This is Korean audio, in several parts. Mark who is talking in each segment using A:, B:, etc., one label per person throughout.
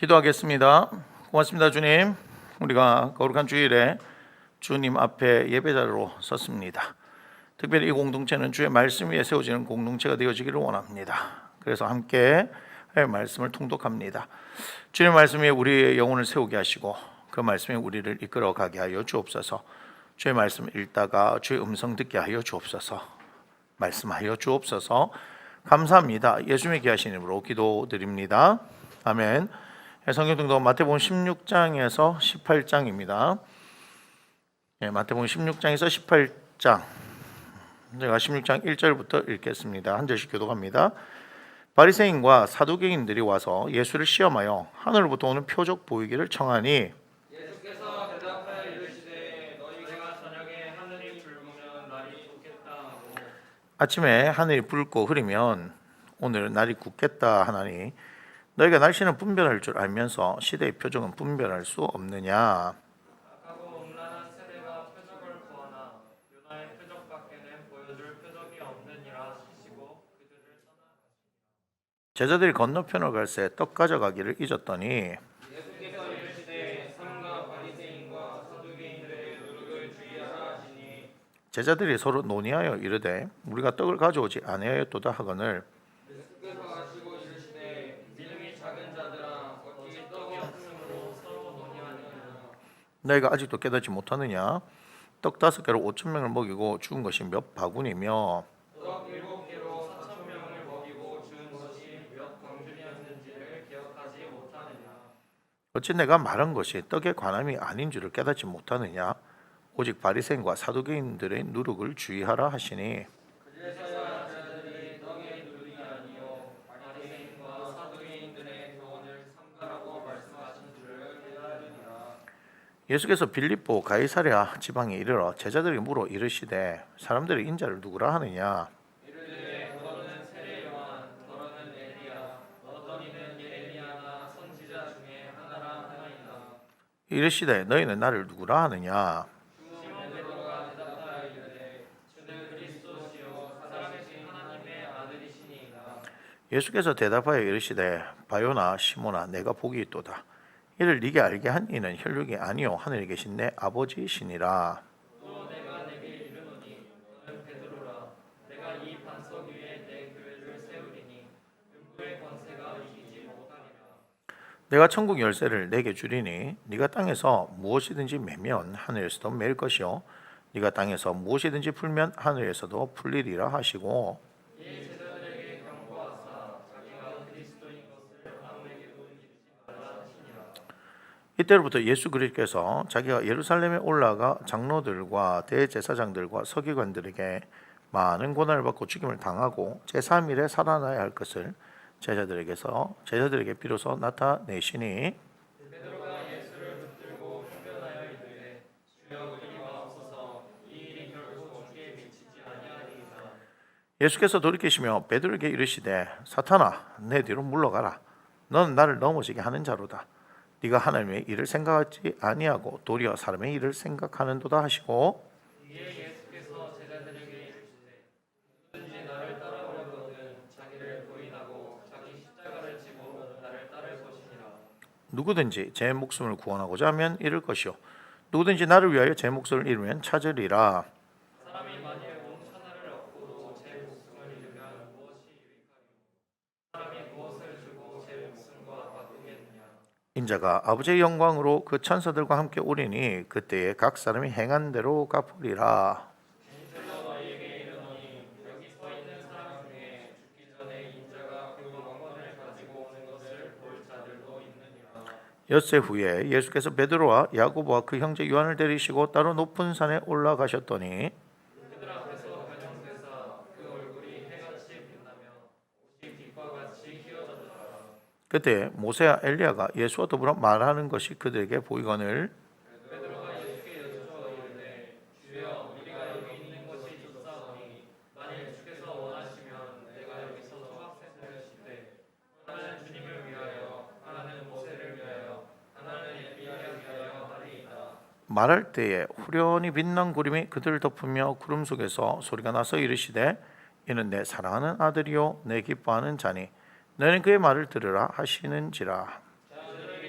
A: 기도하겠습니다. 고맙습니다, 주님. 우리가 거룩한 주일에 주님 앞에 예배자로 섰습니다. 특별히 이 공동체는 주의 말씀 위에 세워지는 공동체가 되어지기를 원합니다. 그래서 함께 할 말씀을 통독합니다. 주의 말씀 위에 우리의 영혼을 세우게 하시고 그 말씀에 우리를 이끌어 가게 하여 주옵소서. 주의 말씀 읽다가 주의 음성 듣게 하여 주옵소서. 말씀하여 주옵소서. 감사합니다. 예수님의 귀하신 이름으로 기도드립니다. 아멘. 성경 등록 마태복음 16장에서 18장입니다. 마태복음 16장에서 18장. 제가 16장 1절부터 읽겠습니다. 한 절씩 교독합니다. 바리새인과 사두개인들이 와서 예수를 시험하여 하늘로부터 오는 표적 보이기를 청하니
B: 예수께서 대답하여 이르시되 너희가 저녁에 하늘이 붉으면 날이 좋겠다 하고
A: 아침에 하늘이 붉고 흐리면 오늘 날이 굳겠다 하나니 너희가 날씨는 분별할 줄 알면서 시대의 표적은 분별할 수 없느냐.
B: 악하고 음란한 세대가 표적을 구하나 요나의 표적밖에는 보여줄 표적이 없느니라 하시고 그들을 떠나가시니라.
A: 제자들이 건너편으로 갈새 떡 가져가기를 잊었더니
B: 예수께서 이르시되 삼가 바리새인과 사두개인들의 노릇을 주의하라 하시니
A: 제자들이 서로 논의하여 이르되 우리가 떡을 가져오지 아니하였도다 하거늘
B: 예수께서 하시고 이르시되 믿음이 작은 자들아 어찌 떡이 없으므로 서로 논의하느냐.
A: 너희가 아직도 깨닫지 못하느냐. 떡 5개로 5,000명을 먹이고 죽은 것이 몇 바구니며
B: 떡 7개로 4,000명을 먹이고 주은 것이 몇 광준이었는지를 기억하지 못하느냐.
A: 어찌 내가 말한 것이 떡에 관함이 아닌 줄을 깨닫지 못하느냐. 오직 바리새인과 사두개인들의 누룩을 주의하라 하시니
B: 그제서야 제자들이 떡의 누룩이 아니요 바리새인과 사두개인들의 교훈을 삼가라고 말씀하신 줄을 깨달으니라.
A: 예수께서 빌립보 가이사랴 지방에 이르러 제자들에게 물어 이르시되 사람들이 인자를 누구라 하느냐.
B: 이르되 너는 세례 요한 너는 엘리야 어떤 이는 예레미야나 선지자 중에 하나라 하나이다.
A: 이르시되 너희는 나를 누구라 하느냐.
B: 시몬 베드로가 대답하여 이르되 주는 그리스도시요 살아계신 하나님의 아들이시니이다.
A: 예수께서 대답하여 이르시되 바요나 시몬아 내가 복이 있도다. 이를 네게 알게 한 이는 혈육이 아니요 하늘에 계신 내 아버지시니라.
B: 또 내가 내게 이르노니 너는 베드로라 내가 이 반석 위에 내 교회를 세우리니 음부의 권세가 이기지 못하리라.
A: 내가 천국 열쇠를 내게 주리니 네가 땅에서 무엇이든지 매면 하늘에서도 맬 것이요 네가 땅에서 무엇이든지 풀면 하늘에서도 풀리리라 하시고
B: 이 제자들에게 경고하사 자기가 그리스도인 것을 아무에게도 이르지 말라 하시니라.
A: 이때로부터 예수 그리스도께서 자기가 예루살렘에 올라가 장로들과 대제사장들과 서기관들에게 많은 고난을 받고 죽임을 당하고 제3일에 살아나야 할 것을 제자들에게 비로소 나타내시니
B: 베드로가 예수를 붙들고 훈련하여 이르되 주여 그리 마옵소서 이 일이 결코 주께 미치지 아니하리이다.
A: 예수께서 돌이키시며 베드로에게 이르시되 사탄아 내 뒤로 물러가라. 너는 나를 넘어지게 하는 자로다. 네가 하나님의 일을 생각하지 아니하고 도리어 사람의 일을 생각하는도다 하시고
B: 이에 예수께서 제자들에게 이르시되 누구든지 나를 따라오려거든 자기를 부인하고 자기 십자가를 지고 나를 따를 것이니라.
A: 누구든지 제 목숨을 구원하고자 하면 잃을 것이요 누구든지 나를 위하여 제 목숨을 잃으면 찾으리라.
B: 사람이 만일 온 천하를 얻고도 제 목숨을 잃으면 무엇이 유익하리요? 사람이 무엇을 주고 제 목숨과 바꾸겠느냐?
A: 인자가 아버지의 영광으로 그 천사들과 함께 오리니 그때에 각 사람이 행한 대로 갚으리라.
B: 진실로 너희에게 이르노니 여기 서 있는 사람 중에 죽기 전에 인자가 그 왕권을 가지고 오는 것을 볼 자들도 있느니라.
A: 엿새 후에 예수께서 베드로와 야고보와 그 형제 요한을 데리시고 따로 높은 산에 올라가셨더니
B: 그들 앞에서 변형되사 그 얼굴이 해같이 빛나며 옷이 빛과 같이 휘어졌더라.
A: 그때 모세와 엘리야가 예수와 더불어 말하는 것이 그들에게 보이거늘
B: 베드로가 예수께 여쭈어 이르되 주여 우리가 여기 있는 것이 좋사오니 만일 주께서 원하시면 내가 여기서 초막셋을 싣되 하나는 주님을 위하여 하나는 모세를 위하여 하나는 엘리야를 위하여 하리이다.
A: 말할 때에 후련히 빛난 구름이 그들을 덮으며 구름 속에서 소리가 나서 이르시되 이는 내 사랑하는 아들이요 내 기뻐하는 자니 너는 그의 말을 들으라 하시는지라.
B: 자들을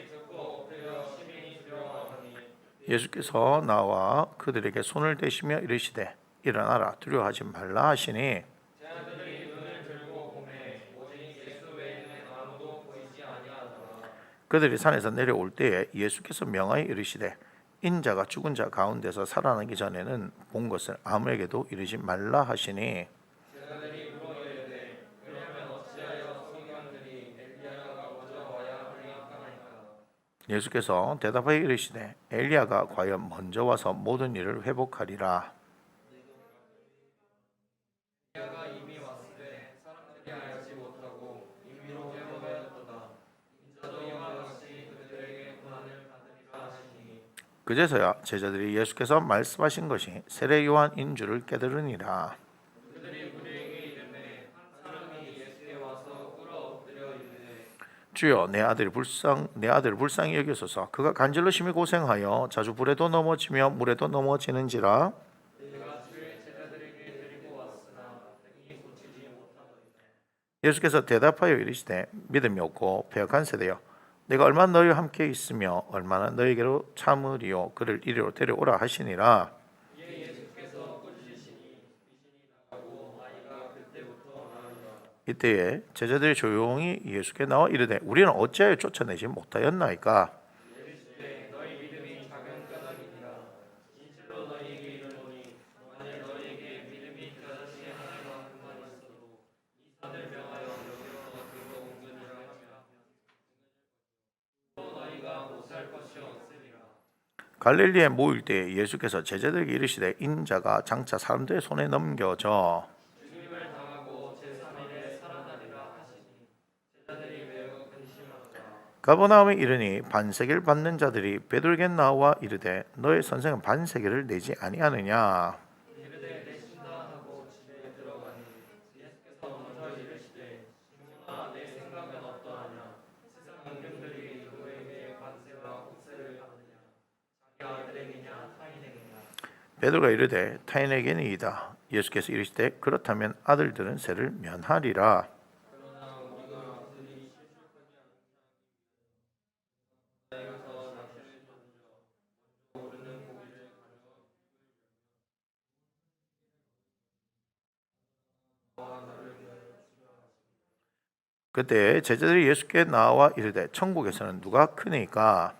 A: 예수께서 나와 그들에게 손을 대시며 이르시되 일어나라 두려워하지 말라 하시니
B: 제자들이 눈을 들고 보매 오직 예수 외에는 아무도 보이지 아니하더라.
A: 그들이 산에서 내려올 때에 예수께서 명하여 이르시되 인자가 죽은 자 가운데서 살아나기 전에는 본 것을 아무에게도 이르지 말라 하시니
B: 제자들이 물어 이르되 그러면 어찌하여 서기관들이 엘리야가 먼저 와야 하리이까니까.
A: 예수께서 대답하여 이르시되 엘리야가 과연 먼저 와서 모든 일을 회복하리라.
B: 엘리야가 이미 왔으되 사람들이 알지 못하고 임의로 회복하였도다. 인자도 이와 같이 그들에게 고난을 받으리라 하시니
A: 그제서야 제자들이 예수께서 말씀하신 것이 세례 요한인 줄을 깨달으니라.
B: 그들이 우리에게 이르되 한 사람이 예수께 와서 꿇어 엎드려 이르되
A: 주여 내 아들을 불쌍히 여기소서. 그가 간절로 심히 고생하여 자주 불에도 넘어지며 물에도 넘어지는지라.
B: 내가 주의 제자들에게 데리고 왔으나 능히 고치지 못하더이다.
A: 예수께서 대답하여 이르시되 믿음이 없고 배역한 세대여 내가 얼마나 너희와 함께 있으며 얼마나 너희에게로 참으리요. 그를 이리로 데려오라 하시니라.
B: 이에 예수께서 꾸짖으시니 귀신이 나가고 아이가 그때부터 나으니라.
A: 이때에 제자들이 조용히 예수께 나와 이르되 우리는 어찌하여 쫓아내지 못하였나이까.
B: 이르시되 너희 믿음이 작은 까닭이니라. 진실로 너희에게 이르노니 만일 너희에게 믿음이 겨자씨 하나만큼만 있어도 이 산을 명하여 여기로 들고 옮으니라 하면 또 너희가 못할 것이 없으리라.
A: 갈릴리에 모일 때 예수께서 제자들에게 이르시되 인자가 장차 사람들의 손에 넘겨져
B: 죽임을 당하고 제3일에 살아나리라 하시니 제자들이 매우 근심하더라.
A: 가버나움에 이르니 반세계를 받는 자들이 베드로에게 나와 이르되 너의 선생은 반세계를 내지 아니하느냐.
B: 이르되 내신다 하고 집에 들어가니 예수께서 먼저 이르시되 시몬아 내 생각은 어떠하냐. 세상 능력들이 누구에게 관세와 혹세를 받느냐. 자기 아들에게냐 타인에게냐.
A: 베드로가 이르되 타인에게니이다. 예수께서 이르시되 그렇다면 아들들은 세를 면하리라.
B: 그러나 우리가 그들이 실족하지 않게 낚시를 던져 먼저 오르는 고기를
A: 그때 제자들이 예수께 나와 이르되 천국에서는 누가 크니까.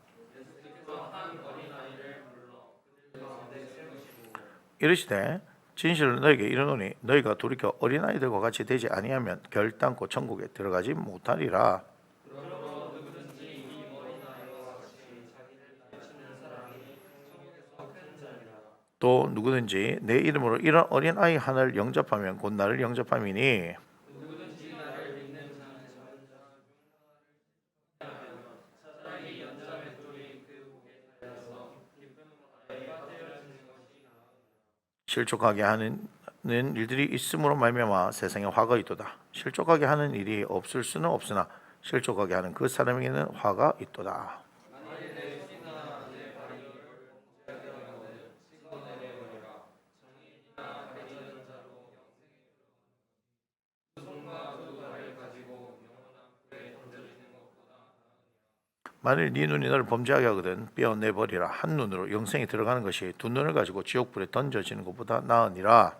A: 이르시되 진실로 너에게 이르노니 너희가 돌이켜 어린아이들과 같이 되지 아니하면 결단코 천국에 들어가지 못하리라. 또 누구든지 내 이름으로 이런 어린아이 하나를 영접하면 곧 나를 영접함이니 실족하게 하는 일들이 있음으로 말미암아 세상에 화가 있도다. 실족하게 하는 일이 없을 수는 없으나 실족하게 하는 그 사람에게는 화가 있도다. 만일 네 눈이 너를 범죄하게 하거든 떼어내버리라. 한 눈으로 영생에 들어가는 것이 두 눈을 가지고 지옥불에 던져지는 것보다 나으니라.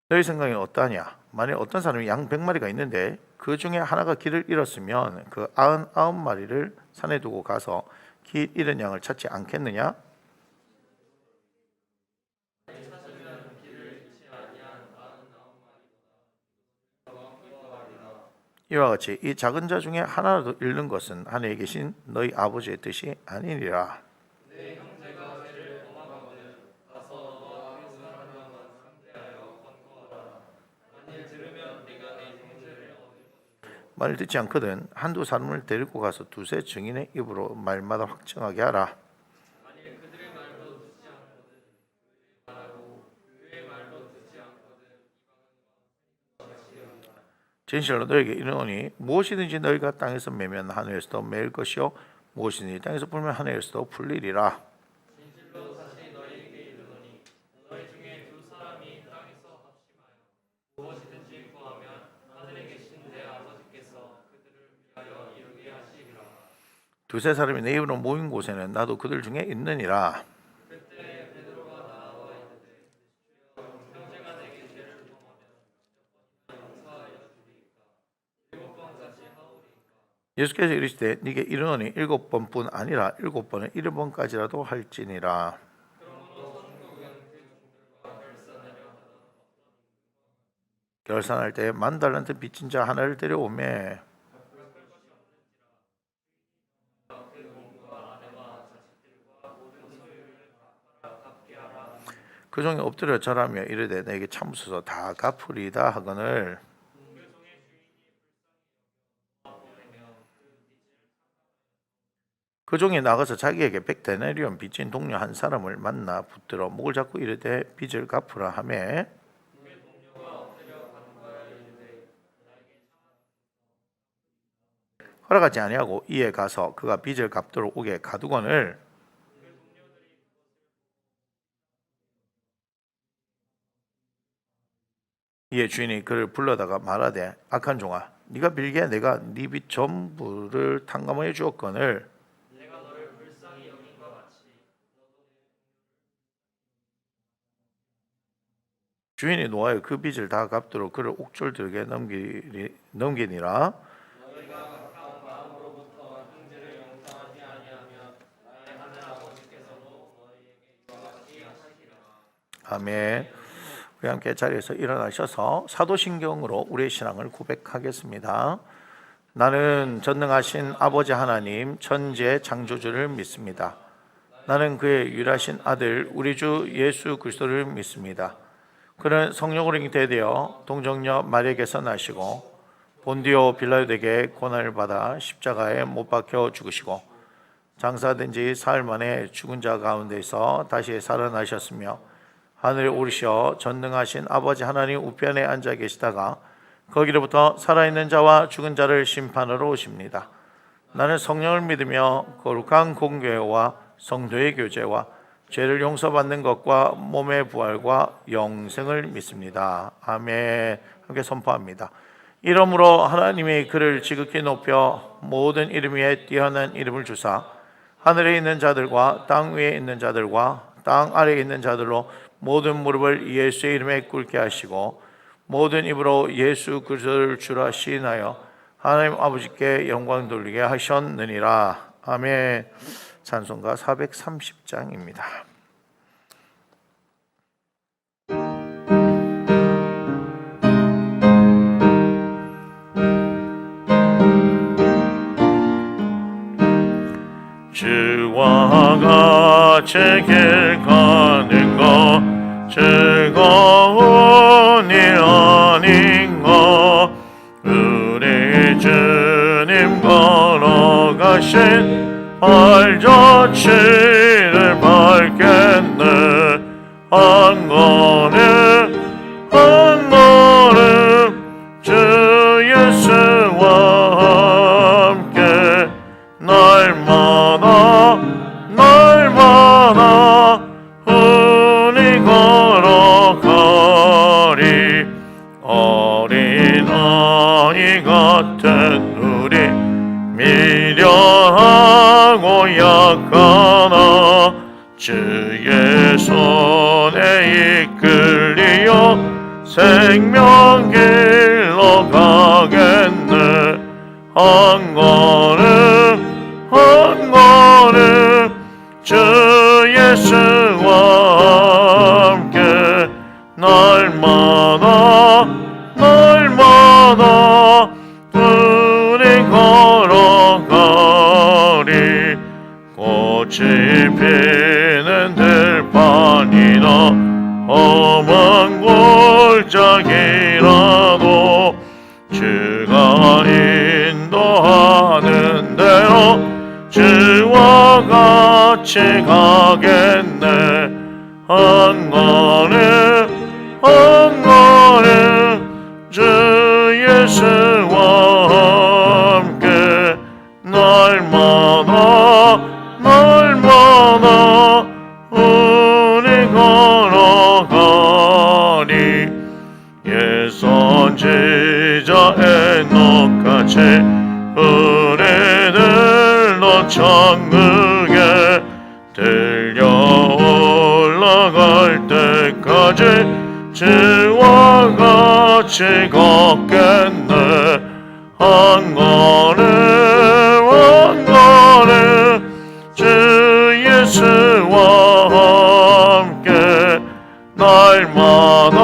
A: 너희 생각이 어떠하냐? 만일 어떤 사람이 양 100마리가 있는데 그 중에 하나가 길을 잃었으면 그 99마리를 산에 두고 가서 길 잃은 양을 찾지 않겠느냐? 이와 같이 이 작은 자 중에 하나라도 잃는 것은 하늘에 계신 너희 아버지의 뜻이 아니니라. 말을 듣지 않거든 한두 사람을 데리고 가서 두세 증인의 입으로 말마다 확증하게 하라. 진실로 너에게 이르노니 무엇이든지 너희가 땅에서 매면 하늘에서도 매일 것이요 무엇이든지 땅에서 풀면 하늘에서도 풀리리라.
B: 진실로 다시 너희에게 이르노니 너희 중에 두 사람이
A: 두세 사람이 내 이름으로 모인 곳에는 나도 그들 중에 있느니라.
B: 그때 베드로가 나와 있는데 주여 형제가 내게 죄를 범하면 몇 번이나 용서하여 주리이까 7번까지 하오리이까.
A: 예수께서 이르시되 네게 이르노니 7번뿐 아니라 7번은 1번까지라도 할지니라. 결산할 때 10,000달란트 빚진 자 하나를 데려오매 그 종이 엎드려 절하며 이르되 내게 참으소서 다 갚으리이다 하거늘 그 종이 나가서 자기에게 100데나리온 빚진 동료 한 사람을 만나 붙들어 목을 잡고 이르되 빚을 갚으라 하매 허락하지 아니하고 이에 가서 그가 빚을 갚도록 오게 가두거늘 이에 주인이 그를 불러다가 말하되 악한 종아 네가 빌기에 내가 네 빚 전부를 탕감하여 주었거늘
B: 내가 너를 불쌍히 여긴과 같이
A: 주인이 노하여 그 빚을 다 갚도록 그를 옥졸들에게 넘기니라.
B: 너희가 가까운 마음으로부터 형제를 용서하지 아니하면 나의 하늘 아버지께서도 너희에게 이와 같이 하시리라.
A: 아멘. 우리 함께 자리에서 일어나셔서 사도신경으로 우리의 신앙을 고백하겠습니다. 나는 전능하신 아버지 하나님 천지의 창조주를 믿습니다. 나는 그의 유일하신 아들 우리 주 예수 그리스도를 믿습니다. 그는 성령으로 잉태되어 동정녀 마리아에게서 나시고 본디오 빌라도에게 고난을 받아 십자가에 못 박혀 죽으시고 장사된 지 사흘 만에 죽은 자 가운데서 다시 살아나셨으며 하늘에 오르셔 전능하신 아버지 하나님 우편에 앉아 계시다가 거기로부터 살아있는 자와 죽은 자를 심판하러 오십니다. 나는 성령을 믿으며 거룩한 공교회와 성도의 교제와 죄를 용서받는 것과 몸의 부활과 영생을 믿습니다. 아멘. 함께 선포합니다. 이러므로 하나님이 그를 지극히 높여 모든 이름 위에 뛰어난 이름을 주사 하늘에 있는 자들과 땅 위에 있는 자들과 땅 아래에 있는 자들로 모든 무릎을 예수의 이름에 꿇게 하시고 모든 입으로 예수 그리스도를 주라 시인하여 하나님 아버지께 영광 돌리게 하셨느니라. 아멘. 찬송가 430장입니다. 주와 같이 길 가는 것 즐거운 일 아닌가. 우리 주님 걸어가신 발자취를 밟겠네. 한 걸음 한 걸음 주 예수와 함께 날마다 날마다 우리 걸어가리. 어린아이 같은 우리 미련하고 약하나 주의 손에 이끌리어 생명길로 가겠네. 한 걸음 한 걸음 주 예수와 함께 날마다 날마다 우리 걸어가리. 꽃이 피는 들판이나 험한 골짜기라도 주가 인도하는 대로 주와 같이 가겠네. 한 걸음 한 걸음 주 예수와 함께 날마다 날마다 우리 걸어가리. 옛 선지자 에녹같이 우리들도 천국에 들려 올라갈 때까지 주와 같이 걷겠네. 한 걸음 한 걸음 주 예수와 함께 날마다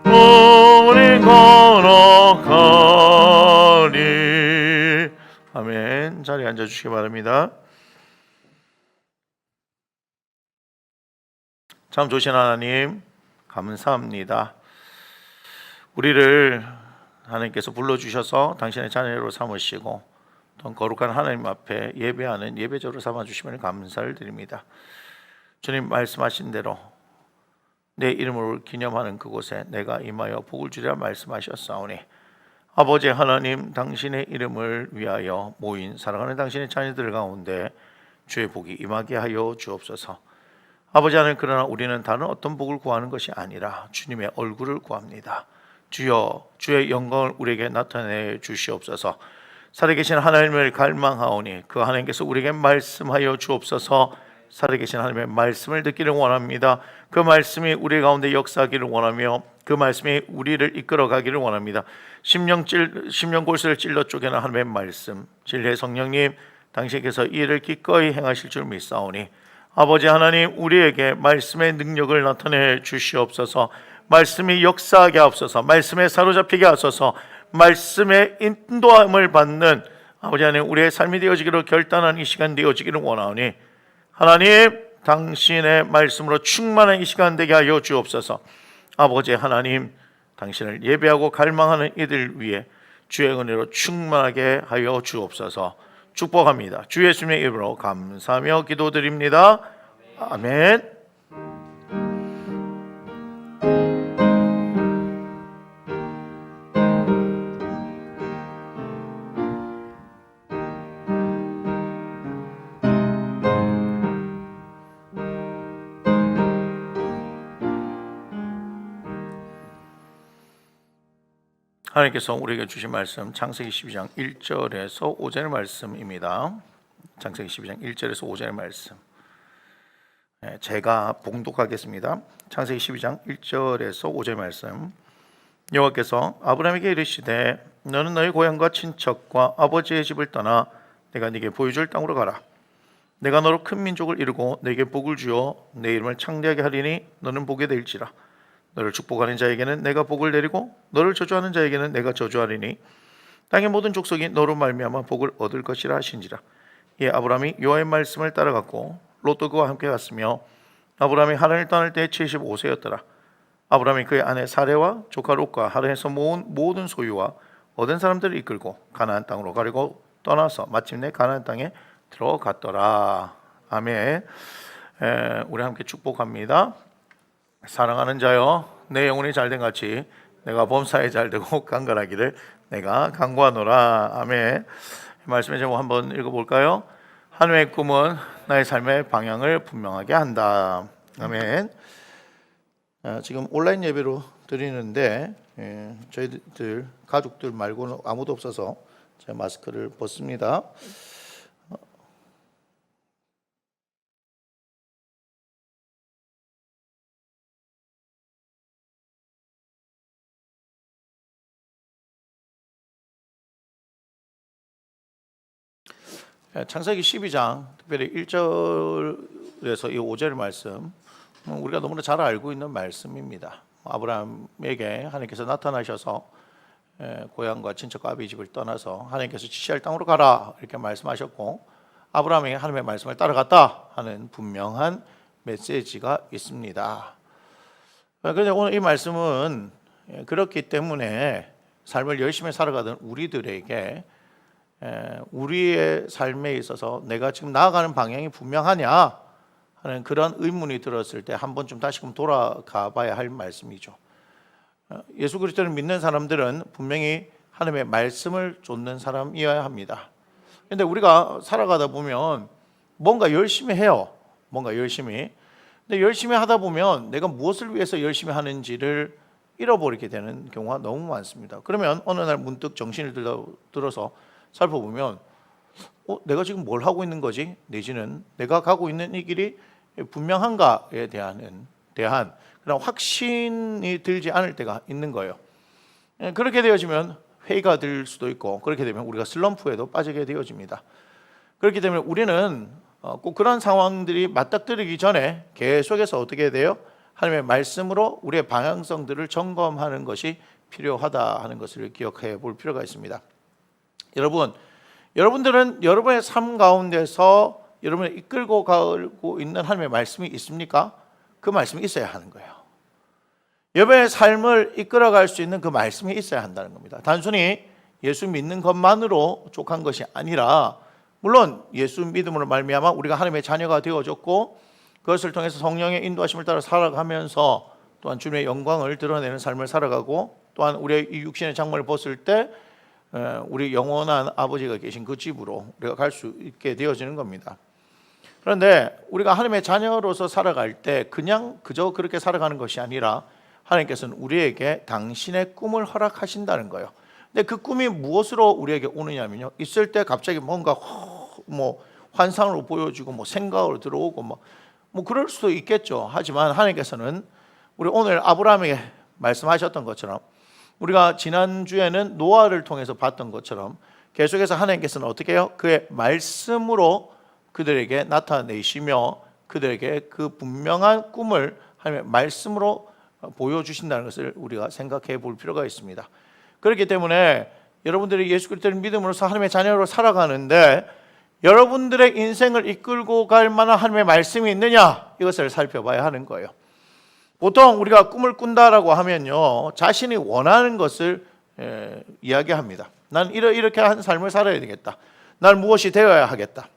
A: 우리 걸어가리. 아멘. 자리에 앉아주시기 바랍니다. 참 좋으신 하나님 감사합니다. 우리를 하나님께서 불러주셔서 당신의 자녀로 삼으시고 또 거룩한 하나님 앞에 예배하는 예배자로 삼아주심을 감사를 드립니다. 주님 말씀하신 대로 내 이름을 기념하는 그곳에 내가 임하여 복을 주리라 말씀하셨사오니 아버지 하나님, 당신의 이름을 위하여 모인 사랑하는 당신의 자녀들 가운데 주의 복이 임하게 하여 주옵소서. 아버지 하나님, 그러나 우리는 다른 어떤 복을 구하는 것이 아니라 주님의 얼굴을 구합니다. 주여, 주의 영광을 우리에게 나타내 주시옵소서. 살아계신 하나님을 갈망하오니 그 하나님께서 우리에게 말씀하여 주옵소서. 살아계신 하나님의 말씀을 듣기를 원합니다. 그 말씀이 우리 가운데 역사하기를 원하며 그 말씀이 우리를 이끌어가기를 원합니다. 심령골수를 찔러 쪼개는 하나님의 말씀, 진리의 성령님, 당신께서 이 일을 기꺼이 행하실 줄 믿사오니 아버지 하나님, 우리에게 말씀의 능력을 나타내 주시옵소서. 말씀이 역사하게 하옵소서. 말씀에 사로잡히게 하소서. 말씀의 인도함을 받는 아버지 하나님, 우리의 삶이 되어지기를 결단한 이 시간 되어지기를 원하오니 하나님, 당신의 말씀으로 충만한 이 시간 되게 하여 주옵소서. 아버지 하나님, 당신을 예배하고 갈망하는 이들 위해 주의 은혜로 충만하게 하여 주옵소서. 축복합니다. 주 예수님의 이름으로 감사하며 기도드립니다. 아멘. 하나님께서 우리에게 주신 말씀 창세기 12장 1절에서 5절의 말씀입니다. 창세기 12장 1절에서 5절의 말씀 제가 봉독하겠습니다. 창세기 12장 1절에서 5절의 말씀. 여호와께서 아브라함에게 이르시되 너는 너희 고향과 친척과 아버지의 집을 떠나 내가 네게 보여줄 땅으로 가라. 내가 너로 큰 민족을 이루고 네게 복을 주어 내 이름을 창대하게 하리니 너는 복이 될지라. 너를 축복하는 자에게는 내가 복을 내리고 너를 저주하는 자에게는 내가 저주하리니 땅의 모든 족속이 너로 말미암아 복을 얻을 것이라 하신지라. 이에 아브라함이 여호와의 말씀을 따라갔고 롯도 그와 함께 갔으며 아브라함이 하란을 떠날 때 75세였더라. 아브라함이 그의 아내 사레와 조카 롯과 하란에서 모은 모든 소유와 얻은 사람들을 이끌고 가나안 땅으로 가려고 떠나서 마침내 가나안 땅에 들어갔더라. 아멘. 우리 함께 축복합니다. 사랑하는 자여, 내 영혼이 잘된 같이 내가 범사에 잘되고 강건하기를 내가 간구하노라. 아멘. 말씀의 제목 한번 읽어볼까요? 하나님의 꿈은 나의 삶의 방향을 분명하게 한다. 아멘. 지금 온라인 예배로 드리는데 저희들 가족들 말고는 아무도 없어서 제가 마스크를 벗습니다. 창세기 12장 특별히 1절에서 이 5절 말씀 우리가 너무나 잘 알고 있는 말씀입니다. 아브라함에게 하나님께서 나타나셔서 고향과 친척과 아비 집을 떠나서 하나님께서 지시할 땅으로 가라 이렇게 말씀하셨고 아브라함이 하나님의 말씀을 따라갔다 하는 분명한 메시지가 있습니다. 그런데 오늘 이 말씀은 그렇기 때문에 삶을 열심히 살아가던 우리들에게 우리의 삶에 있어서 내가 지금 나아가는 방향이 분명하냐 하는 그런 의문이 들었을 때 한 번쯤 다시금 돌아가 봐야 할 말씀이죠. 예수 그리스도를 믿는 사람들은 분명히 하나님의 말씀을 좇는 사람이어야 합니다. 그런데 우리가 살아가다 보면 뭔가 열심히 해요. 뭔가 열심히. 근데 열심히 하다 보면 내가 무엇을 위해서 열심히 하는지를 잃어버리게 되는 경우가 너무 많습니다. 그러면 어느 날 문득 정신을 들어서 살펴보면 내가 지금 뭘 하고 있는 거지? 내지는 내가 가고 있는 이 길이 분명한가에 대한 그런 확신이 들지 않을 때가 있는 거예요. 그렇게 되어지면 회의가 들 수도 있고, 그렇게 되면 우리가 슬럼프에도 빠지게 되어집니다. 그렇기 때문에 우리는 꼭 그런 상황들이 맞닥뜨리기 전에 계속해서 어떻게 돼요? 하나님의 말씀으로 우리의 방향성들을 점검하는 것이 필요하다 하는 것을 기억해 볼 필요가 있습니다. 여러분들은 여러분의 삶 가운데서 여러분을 이끌고 가고 있는 하나님의 말씀이 있습니까? 그 말씀이 있어야 하는 거예요. 여러분의 삶을 이끌어갈 수 있는 그 말씀이 있어야 한다는 겁니다. 단순히 예수 믿는 것만으로 족한 것이 아니라, 물론 예수 믿음으로 말미암아 우리가 하나님의 자녀가 되어졌고, 그것을 통해서 성령의 인도하심을 따라 살아가면서 또한 주님의 영광을 드러내는 삶을 살아가고, 또한 우리의 이 육신의 장막을 벗을 때 우리 영원한 아버지가 계신 그 집으로 우리가 갈 수 있게 되어지는 겁니다. 그런데 우리가 하나님의 자녀로서 살아갈 때 그냥 그저 그렇게 살아가는 것이 아니라, 하나님께서는 우리에게 당신의 꿈을 허락하신다는 거예요. 근데 그 꿈이 무엇으로 우리에게 오느냐면요, 있을 때 갑자기 뭔가 환상으로 보여지고 생각으로 들어오고 뭐 그럴 수도 있겠죠. 하지만 하나님께서는 우리 오늘 아브라함에게 말씀하셨던 것처럼, 우리가 지난주에는 노아를 통해서 봤던 것처럼 계속해서 하나님께서는 어떻게 해요? 그의 말씀으로 그들에게 나타내시며 그들에게 그 분명한 꿈을 하나님의 말씀으로 보여주신다는 것을 우리가 생각해 볼 필요가 있습니다. 그렇기 때문에 여러분들이 예수 그리스도를 믿음으로써 하나님의 자녀로 살아가는데, 여러분들의 인생을 이끌고 갈 만한 하나님의 말씀이 있느냐, 이것을 살펴봐야 하는 거예요. 보통 우리가 꿈을 꾼다라고 하면요, 자신이 원하는 것을 이야기합니다. 난 이렇게 한 삶을 살아야 되겠다, 난 무엇이 되어야 하겠다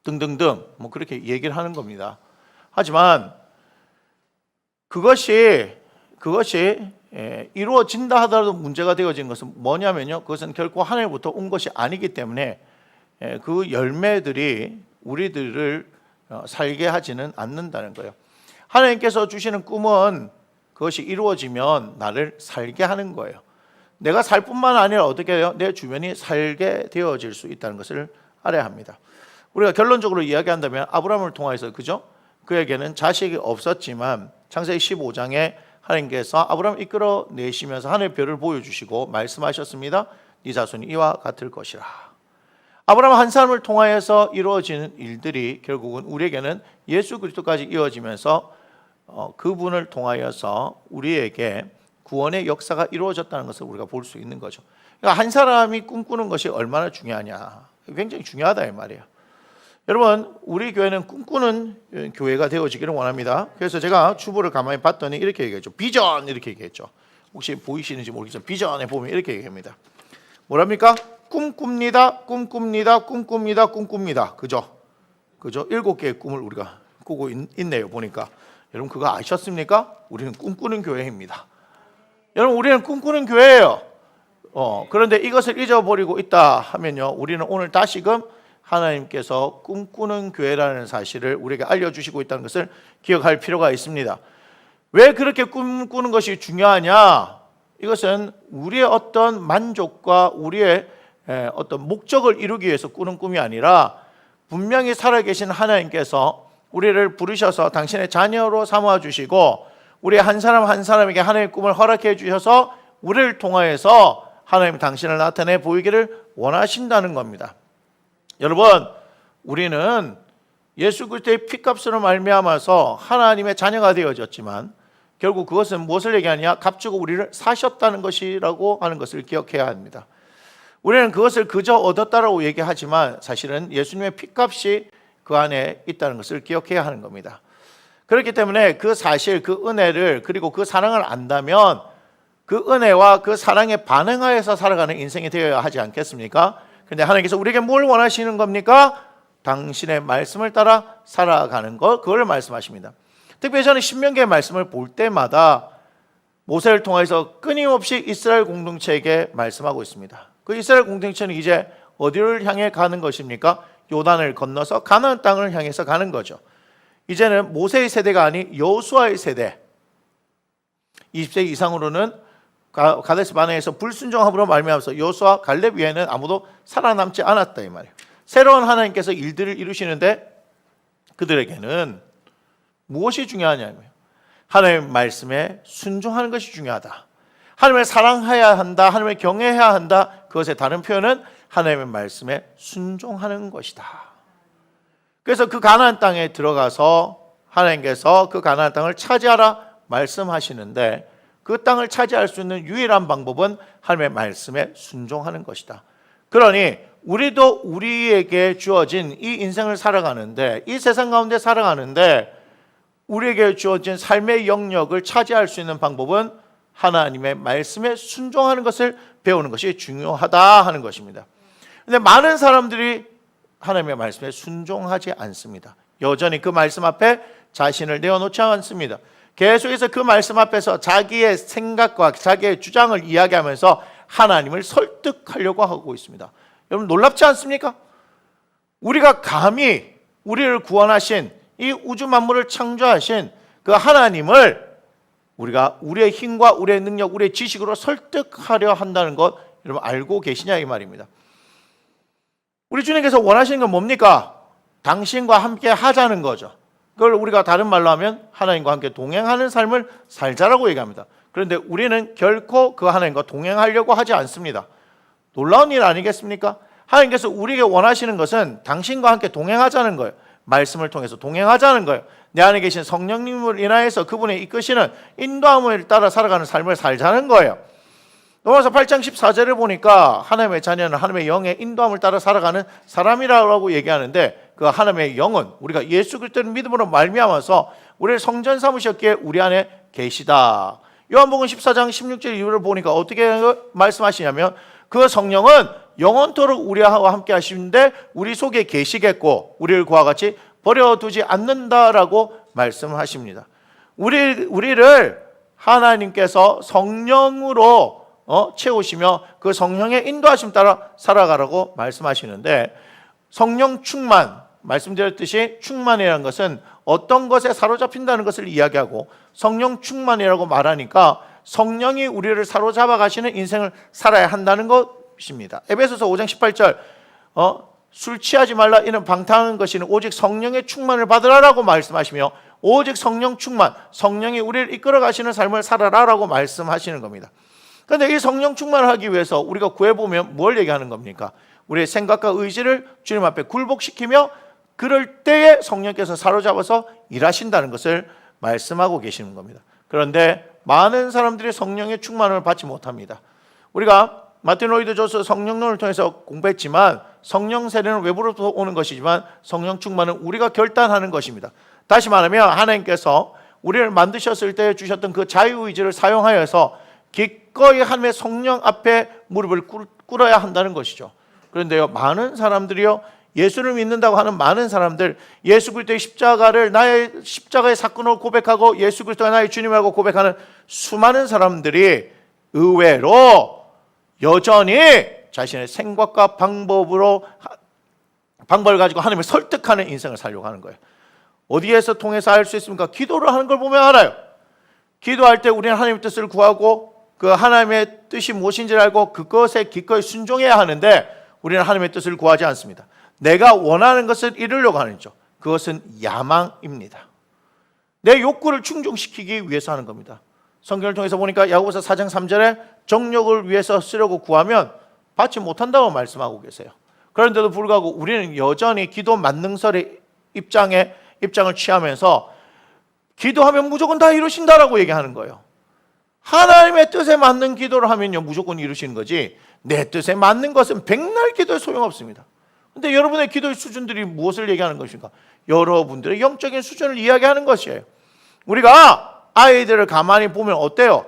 A: 등등등 그렇게 얘기를 하는 겁니다. 하지만 그것이 이루어진다 하더라도 문제가 되어진 것은 뭐냐면요, 그것은 결코 하늘부터 온 것이 아니기 때문에 그 열매들이 우리들을 살게 하지는 않는다는 거예요. 하나님께서 주시는 꿈은 그것이 이루어지면 나를 살게 하는 거예요. 내가 살 뿐만 아니라 어떻게 해요? 내 주변이 살게 되어질 수 있다는 것을 알아야 합니다. 우리가 결론적으로 이야기한다면 아브라함을 통해서, 그죠? 그에게는 자식이 없었지만 창세기 15장에 하나님께서 아브라함을 이끌어내시면서 하늘의 별을 보여주시고 말씀하셨습니다. 네 자손이 이와 같을 것이라. 아브라함 한 사람을 통하여서 이루어지는 일들이 결국은 우리에게는 예수 그리스도까지 이어지면서 그분을 통하여서 우리에게 구원의 역사가 이루어졌다는 것을 우리가 볼 수 있는 거죠. 그러니까 한 사람이 꿈꾸는 것이 얼마나 중요하냐, 굉장히 중요하다 이 말이에요. 여러분, 우리 교회는 꿈꾸는 교회가 되어지기를 원합니다. 그래서 제가 주보를 가만히 봤더니 이렇게 얘기했죠. 비전, 이렇게 얘기했죠. 혹시 보이시는지 모르겠지만 비전에 보면 이렇게 얘기합니다. 뭐랍니까? 꿈꿉니다, 꿈꿉니다, 꿈꿉니다, 꿈꿉니다. 그죠? 7개의 꿈을 우리가 꾸고 있네요. 보니까 여러분 그거 아셨습니까? 우리는 꿈꾸는 교회입니다. 여러분, 우리는 꿈꾸는 교회예요. 그런데 이것을 잊어버리고 있다 하면요, 우리는 오늘 다시금 하나님께서 꿈꾸는 교회라는 사실을 우리에게 알려주시고 있다는 것을 기억할 필요가 있습니다. 왜 그렇게 꿈꾸는 것이 중요하냐? 이것은 우리의 어떤 만족과 우리의 어떤 목적을 이루기 위해서 꾸는 꿈이 아니라, 분명히 살아계신 하나님께서 우리를 부르셔서 당신의 자녀로 삼아주시고 우리 한 사람 한 사람에게 하나님의 꿈을 허락해 주셔서 우리를 통하여서 하나님 당신을 나타내 보이기를 원하신다는 겁니다. 여러분, 우리는 예수 그리스도의 피값으로 말미암아서 하나님의 자녀가 되어졌지만 결국 그것은 무엇을 얘기하냐? 값주고 우리를 사셨다는 것이라고 하는 것을 기억해야 합니다. 우리는 그것을 그저 얻었다라고 얘기하지만 사실은 예수님의 피값이 그 안에 있다는 것을 기억해야 하는 겁니다. 그렇기 때문에 그 사실, 그 은혜를, 그리고 그 사랑을 안다면 그 은혜와 그 사랑에 반응하여서 살아가는 인생이 되어야 하지 않겠습니까? 그런데 하나님께서 우리에게 뭘 원하시는 겁니까? 당신의 말씀을 따라 살아가는 것, 그걸 말씀하십니다. 특별히 저는 신명기의 말씀을 볼 때마다 모세를 통해서 끊임없이 이스라엘 공동체에게 말씀하고 있습니다. 그 이스라엘 공동체는 이제 어디를 향해 가는 것입니까? 요단을 건너서 가나안 땅을 향해서 가는 거죠. 이제는 모세의 세대가 아닌 여호수아의 세대, 20세 이상으로는 가데스 바네에서 불순종함으로 말미암아서 여호수아 갈렙 외에는 아무도 살아남지 않았다 이 말이에요. 새로운 하나님께서 일들을 이루시는데 그들에게는 무엇이 중요하냐면 하나님의 말씀에 순종하는 것이 중요하다. 하나님을 사랑해야 한다. 하나님을 경외해야 한다. 그것의 다른 표현은 하나님의 말씀에 순종하는 것이다. 그래서 그 가나안 땅에 들어가서 하나님께서 그 가나안 땅을 차지하라 말씀하시는데 그 땅을 차지할 수 있는 유일한 방법은 하나님의 말씀에 순종하는 것이다. 그러니 우리도 우리에게 주어진 이 인생을 살아가는데 이 세상 가운데 살아가는데 우리에게 주어진 삶의 영역을 차지할 수 있는 방법은 하나님의 말씀에 순종하는 것을 배우는 것이 중요하다 하는 것입니다. 그런데 많은 사람들이 하나님의 말씀에 순종하지 않습니다. 여전히 그 말씀 앞에 자신을 내어놓지 않습니다. 계속해서 그 말씀 앞에서 자기의 생각과 자기의 주장을 이야기하면서 하나님을 설득하려고 하고 있습니다. 여러분 놀랍지 않습니까? 우리가 감히 우리를 구원하신 이 우주 만물을 창조하신 그 하나님을 우리가 우리의 힘과 우리의 능력, 우리의 지식으로 설득하려 한다는 것 여러분 알고 계시냐 이 말입니다. 우리 주님께서 원하시는 건 뭡니까? 당신과 함께 하자는 거죠. 그걸 우리가 다른 말로 하면 하나님과 함께 동행하는 삶을 살자라고 얘기합니다. 그런데 우리는 결코 그 하나님과 동행하려고 하지 않습니다. 놀라운 일 아니겠습니까? 하나님께서 우리에게 원하시는 것은 당신과 함께 동행하자는 거예요. 말씀을 통해서 동행하자는 거예요. 내 안에 계신 성령님을 인하여서 그분이 이끄시는 인도함을 따라 살아가는 삶을 살자는 거예요. 로마서 8장 14절을 보니까 하나님의 자녀는 하나님의 영의 인도함을 따라 살아가는 사람이라고 얘기하는데 그 하나님의 영은 우리가 예수 그리스도를 믿음으로 말미암아서 우리를 성전 삼으셨기에 우리 안에 계시다. 요한복음 14장 16절 이후를 보니까 어떻게 말씀하시냐면 그 성령은 영원토록 우리와 함께 하시는데 우리 속에 계시겠고 우리를 그와 같이 버려두지 않는다라고 말씀하십니다. 우리를 하나님께서 성령으로 채우시며 그 성령의 인도하심 따라 살아가라고 말씀하시는데 성령 충만, 말씀드렸듯이 충만이라는 것은 어떤 것에 사로잡힌다는 것을 이야기하고 성령 충만이라고 말하니까 성령이 우리를 사로잡아 가시는 인생을 살아야 한다는 것입니다. 에베소서 5장 18절 술 취하지 말라 이는 방탕한 것이는 오직 성령의 충만을 받으라라고 말씀하시며 오직 성령 충만, 성령이 우리를 이끌어 가시는 삶을 살아라라고 말씀하시는 겁니다. 그런데 이 성령 충만을 하기 위해서 우리가 구해보면 뭘 얘기하는 겁니까? 우리의 생각과 의지를 주님 앞에 굴복시키며 그럴 때에 성령께서 사로잡아서 일하신다는 것을 말씀하고 계시는 겁니다. 그런데 많은 사람들이 성령의 충만을 받지 못합니다. 우리가 마틴 로이드 조스 성령론을 통해서 공부했지만 성령 세례는 외부로부터 오는 것이지만 성령 충만은 우리가 결단하는 것입니다. 다시 말하면 하나님께서 우리를 만드셨을 때 주셨던 그 자유의지를 사용하여서 기꺼이 하나님의 성령 앞에 무릎을 꿇어야 한다는 것이죠. 그런데요, 많은 사람들이요, 예수를 믿는다고 하는 많은 사람들, 예수 그리스도의 십자가를 나의 십자가의 사건으로 고백하고 예수 그리스도가 나의 주님이라고 고백하는 수많은 사람들이 의외로 여전히 자신의 생각과 방법을 가지고 하나님을 설득하는 인생을 살려고 하는 거예요. 어디에서 통해서 알 수 있습니까? 기도를 하는 걸 보면 알아요. 기도할 때 우리는 하나님의 뜻을 구하고 그 하나님의 뜻이 무엇인지를 알고 그것에 기꺼이 순종해야 하는데 우리는 하나님의 뜻을 구하지 않습니다. 내가 원하는 것을 이루려고 하는 거죠. 그것은 야망입니다. 내 욕구를 충족시키기 위해서 하는 겁니다. 성경을 통해서 보니까 야고보서 4장 3절에 정욕을 위해서 쓰려고 구하면 받지 못한다고 말씀하고 계세요. 그런데도 불구하고 우리는 여전히 기도 만능설의 입장을 취하면서 기도하면 무조건 다 이루신다라고 얘기하는 거예요. 하나님의 뜻에 맞는 기도를 하면요 무조건 이루시는 거지 내 뜻에 맞는 것은 백날 기도에 소용없습니다. 그런데 여러분의 기도의 수준들이 무엇을 얘기하는 것인가? 여러분들의 영적인 수준을 이야기하는 것이에요. 우리가 아이들을 가만히 보면 어때요?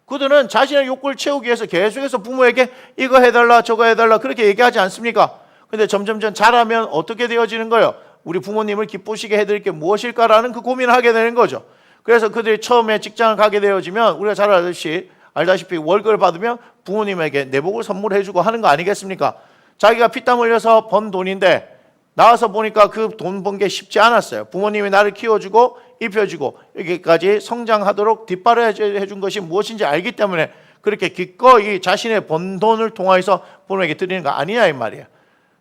A: 그들은 자신의 욕구를 채우기 위해서 계속해서 부모에게 이거 해달라 저거 해달라 그렇게 얘기하지 않습니까? 그런데 점점점 자라면 어떻게 되어지는 거예요? 우리 부모님을 기쁘시게 해드릴 게 무엇일까라는 그 고민을 하게 되는 거죠. 그래서 그들이 처음에 직장을 가게 되어지면 우리가 잘 알다시피 월급을 받으면 부모님에게 내복을 선물해주고 하는 거 아니겠습니까? 자기가 피땀 흘려서 번 돈인데 나와서 보니까 그 돈 번 게 쉽지 않았어요. 부모님이 나를 키워주고 입혀주고 여기까지 성장하도록 뒷바라지 해준 것이 무엇인지 알기 때문에 그렇게 기꺼이 자신의 번 돈을 통해서 부모에게 드리는 거 아니냐 이 말이에요.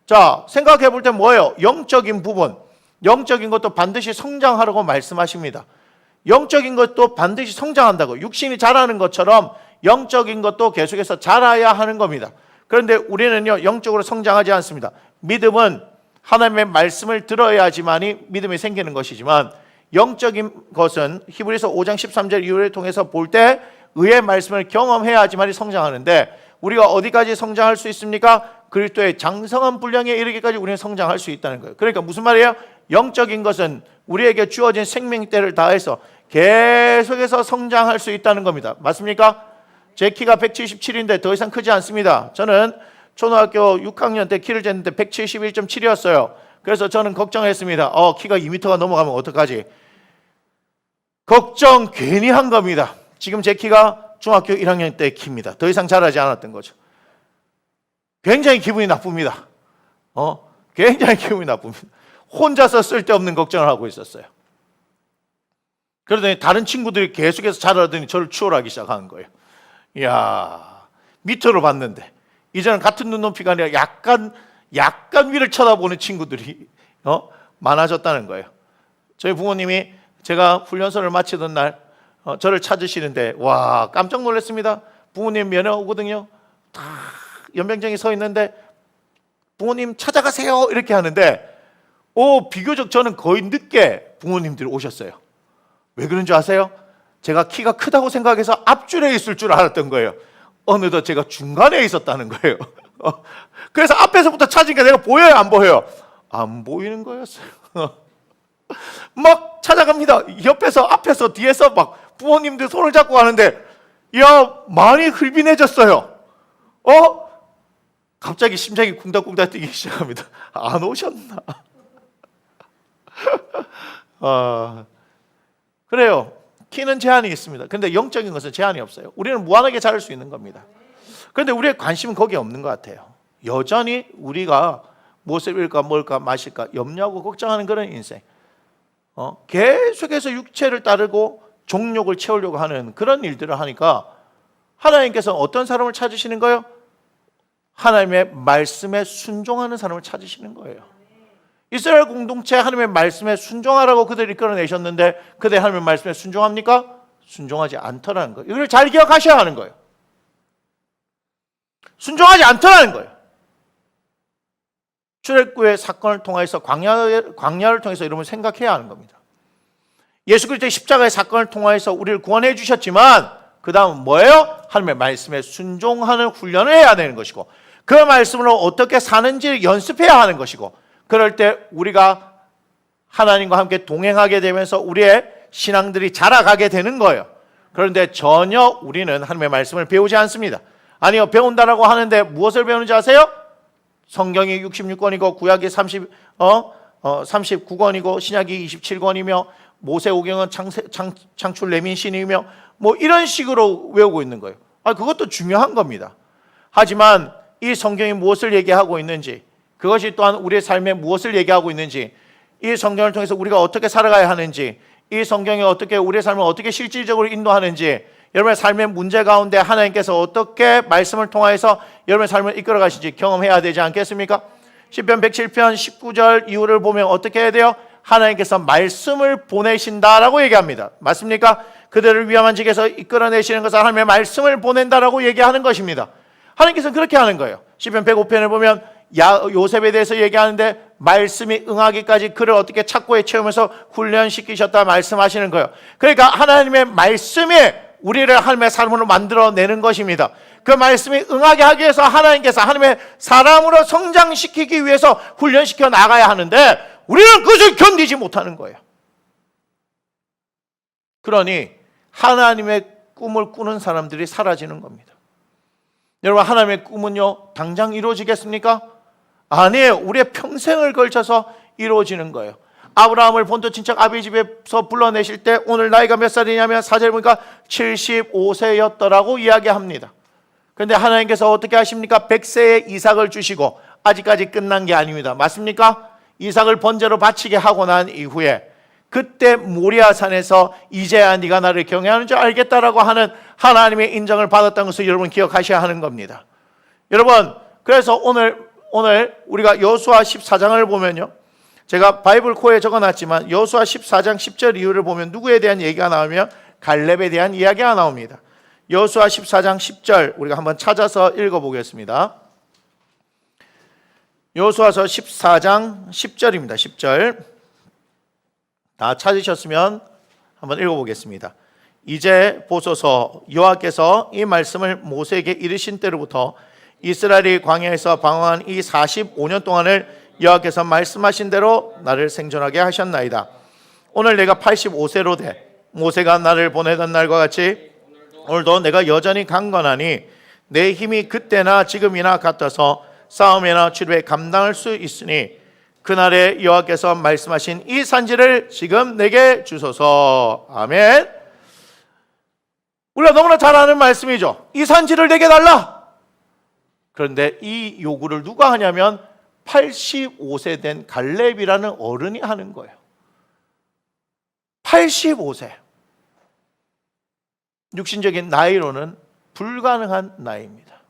A: 자, 생각해 볼 때 뭐예요? 영적인 부분, 영적인 것도 반드시 성장하라고 말씀하십니다. 영적인 것도 반드시 성장한다고, 육신이 자라는 것처럼 영적인 것도 계속해서 자라야 하는 겁니다. 그런데 우리는요, 영적으로 성장하지 않습니다. 믿음은 하나님의 말씀을 들어야지만이 믿음이 생기는 것이지만, 영적인 것은 히브리서 5장 13절 이후를 통해서 볼 때 의의 말씀을 경험해야지만이 성장하는데, 우리가 어디까지 성장할 수 있습니까? 그리스도의 장성한 분량에 이르기까지 우리는 성장할 수 있다는 거예요. 그러니까 무슨 말이에요? 영적인 것은 우리에게 주어진 생명때를 다해서 계속해서 성장할 수 있다는 겁니다. 맞습니까? 제 키가 177인데 더 이상 크지 않습니다. 저는 초등학교 6학년 때 키를 쟀는데 171.7이었어요. 그래서 저는 걱정했습니다. 키가 2m가 넘어가면 어떡하지? 걱정 괜히 한 겁니다. 지금 제 키가 중학교 1학년 때 키입니다. 더 이상 자라지 않았던 거죠. 굉장히 기분이 나쁩니다. 굉장히 기분이 나쁩니다. 혼자서 쓸데없는 걱정을 하고 있었어요. 그러더니 다른 친구들이 계속해서 자라더니 저를 추월하기 시작하는 거예요. 이야, 밑으로 봤는데 이제는 같은 눈높이가 아니라 약간 위를 쳐다보는 친구들이 많아졌다는 거예요. 저희 부모님이 제가 훈련소를 마치던 날 저를 찾으시는데 와, 깜짝 놀랐습니다. 부모님 면회 오거든요. 다 연병장에 서 있는데 부모님 찾아가세요 이렇게 하는데 비교적 저는 거의 늦게 부모님들이 오셨어요. 왜 그런지 아세요? 제가 키가 크다고 생각해서 앞줄에 있을 줄 알았던 거예요. 어느덧 제가 중간에 있었다는 거예요. 그래서 앞에서부터 찾으니까 내가 보여요, 안 보여요? 안 보이는 거였어요. 막 찾아갑니다. 앞에서 뒤에서 막 부모님들 손을 잡고 가는데 많이 흘빈해졌어요. 갑자기 심장이 쿵닥쿵닥 뛰기 시작합니다. 안 오셨나? 그래요. 키는 제한이 있습니다. 그런데 영적인 것은 제한이 없어요. 우리는 무한하게 자랄 수 있는 겁니다. 그런데 우리의 관심은 거기에 없는 것 같아요. 여전히 우리가 무엇을 잃을까 뭘까 마실까 염려하고 걱정하는 그런 인생, 계속해서 육체를 따르고 종욕을 채우려고 하는 그런 일들을 하니까 하나님께서 어떤 사람을 찾으시는 거예요? 하나님의 말씀에 순종하는 사람을 찾으시는 거예요. 이스라엘 공동체 하나님의 말씀에 순종하라고 그들이 이끌어내셨는데 그들 하나님의 말씀에 순종합니까? 순종하지 않더라는 거예요. 이걸 잘 기억하셔야 하는 거예요. 순종하지 않더라는 거예요. 출애굽의 사건을 통해서 광야를 통해서 여러분 생각해야 하는 겁니다. 예수 그리스도의 십자가의 사건을 통해서 우리를 구원해 주셨지만 그 다음은 뭐예요? 하나님의 말씀에 순종하는 훈련을 해야 되는 것이고 그 말씀으로 어떻게 사는지를 연습해야 하는 것이고 그럴 때 우리가 하나님과 함께 동행하게 되면서 우리의 신앙들이 자라가게 되는 거예요. 그런데 전혀 우리는 하나님의 말씀을 배우지 않습니다. 아니요, 배운다라고 하는데 무엇을 배우는지 아세요? 성경이 66권이고 구약이 39권이고 신약이 27권이며 모세오경은 창출 레민신이며 뭐 이런 식으로 외우고 있는 거예요. 그것도 중요한 겁니다. 하지만 이 성경이 무엇을 얘기하고 있는지, 그것이 또한 우리의 삶에 무엇을 얘기하고 있는지, 이 성경을 통해서 우리가 어떻게 살아가야 하는지, 이 성경이 어떻게 우리의 삶을 어떻게 실질적으로 인도하는지, 여러분의 삶의 문제 가운데 하나님께서 어떻게 말씀을 통해서 여러분의 삶을 이끌어 가시는지 경험해야 되지 않겠습니까? 시편 107편 19절 이후를 보면 어떻게 해야 돼요? 하나님께서 말씀을 보내신다라고 얘기합니다. 맞습니까? 그들을 위험한 지에서 이끌어내시는 것은 하나님의 말씀을 보낸다라고 얘기하는 것입니다. 하나님께서는 그렇게 하는 거예요. 시편 105편을 보면 요셉에 대해서 얘기하는데 말씀이 응하기까지 그를 어떻게 착고에 채우면서 훈련시키셨다 말씀하시는 거예요. 그러니까 하나님의 말씀이 우리를 하나님의 사람으로 만들어내는 것입니다. 그 말씀이 응하게 하기 위해서 하나님께서 하나님의 사람으로 성장시키기 위해서 훈련시켜 나가야 하는데 우리는 그것을 견디지 못하는 거예요. 그러니 하나님의 꿈을 꾸는 사람들이 사라지는 겁니다. 여러분, 하나님의 꿈은요 당장 이루어지겠습니까? 아니에요. 우리의 평생을 걸쳐서 이루어지는 거예요. 아브라함을 본토 친척 아비 집에서 불러내실 때 오늘 나이가 몇 살이냐면 4절에 보니까 75세였더라고 이야기합니다. 그런데 하나님께서 어떻게 하십니까? 100세에 이삭을 주시고 아직까지 끝난 게 아닙니다. 맞습니까? 이삭을 번제로 바치게 하고 난 이후에 그때 모리아산에서 이제야 네가 나를 경외하는 줄 알겠다라고 하는 하나님의 인정을 받았던 것을 여러분 기억하셔야 하는 겁니다. 여러분, 그래서 오늘 우리가 여호수아 14장을 보면요, 제가 바이블 코에 적어놨지만 여호수아 14장 10절 이후를 보면 누구에 대한 얘기가 나오면 갈렙에 대한 이야기가 나옵니다. 여호수아 14장 10절 우리가 한번 찾아서 읽어보겠습니다. 여호수아서 14장 10절입니다. 10절 다 찾으셨으면 한번 읽어보겠습니다. 이제 보소서, 여호와께서 이 말씀을 모세에게 이르신 때로부터 이스라엘이 광야에서 방황한 이 45년 동안을 여호와께서 말씀하신 대로 나를 생존하게 하셨나이다. 오늘 내가 85세로 돼 모세가 나를 보내던 날과 같이 오늘도 내가 여전히 강건하니 내 힘이 그때나 지금이나 같아서 싸움이나 출입에 감당할 수 있으니 그날에 여호와께서 말씀하신 이 산지를 지금 내게 주소서. 아멘. 우리가 너무나 잘 아는 말씀이죠. 이 산지를 내게 달라. 그런데 이 요구를 누가 하냐면 85세 된 갈렙이라는 어른이 하는 거예요. 85세. 육신적인 나이로는 불가능한 나이입니다.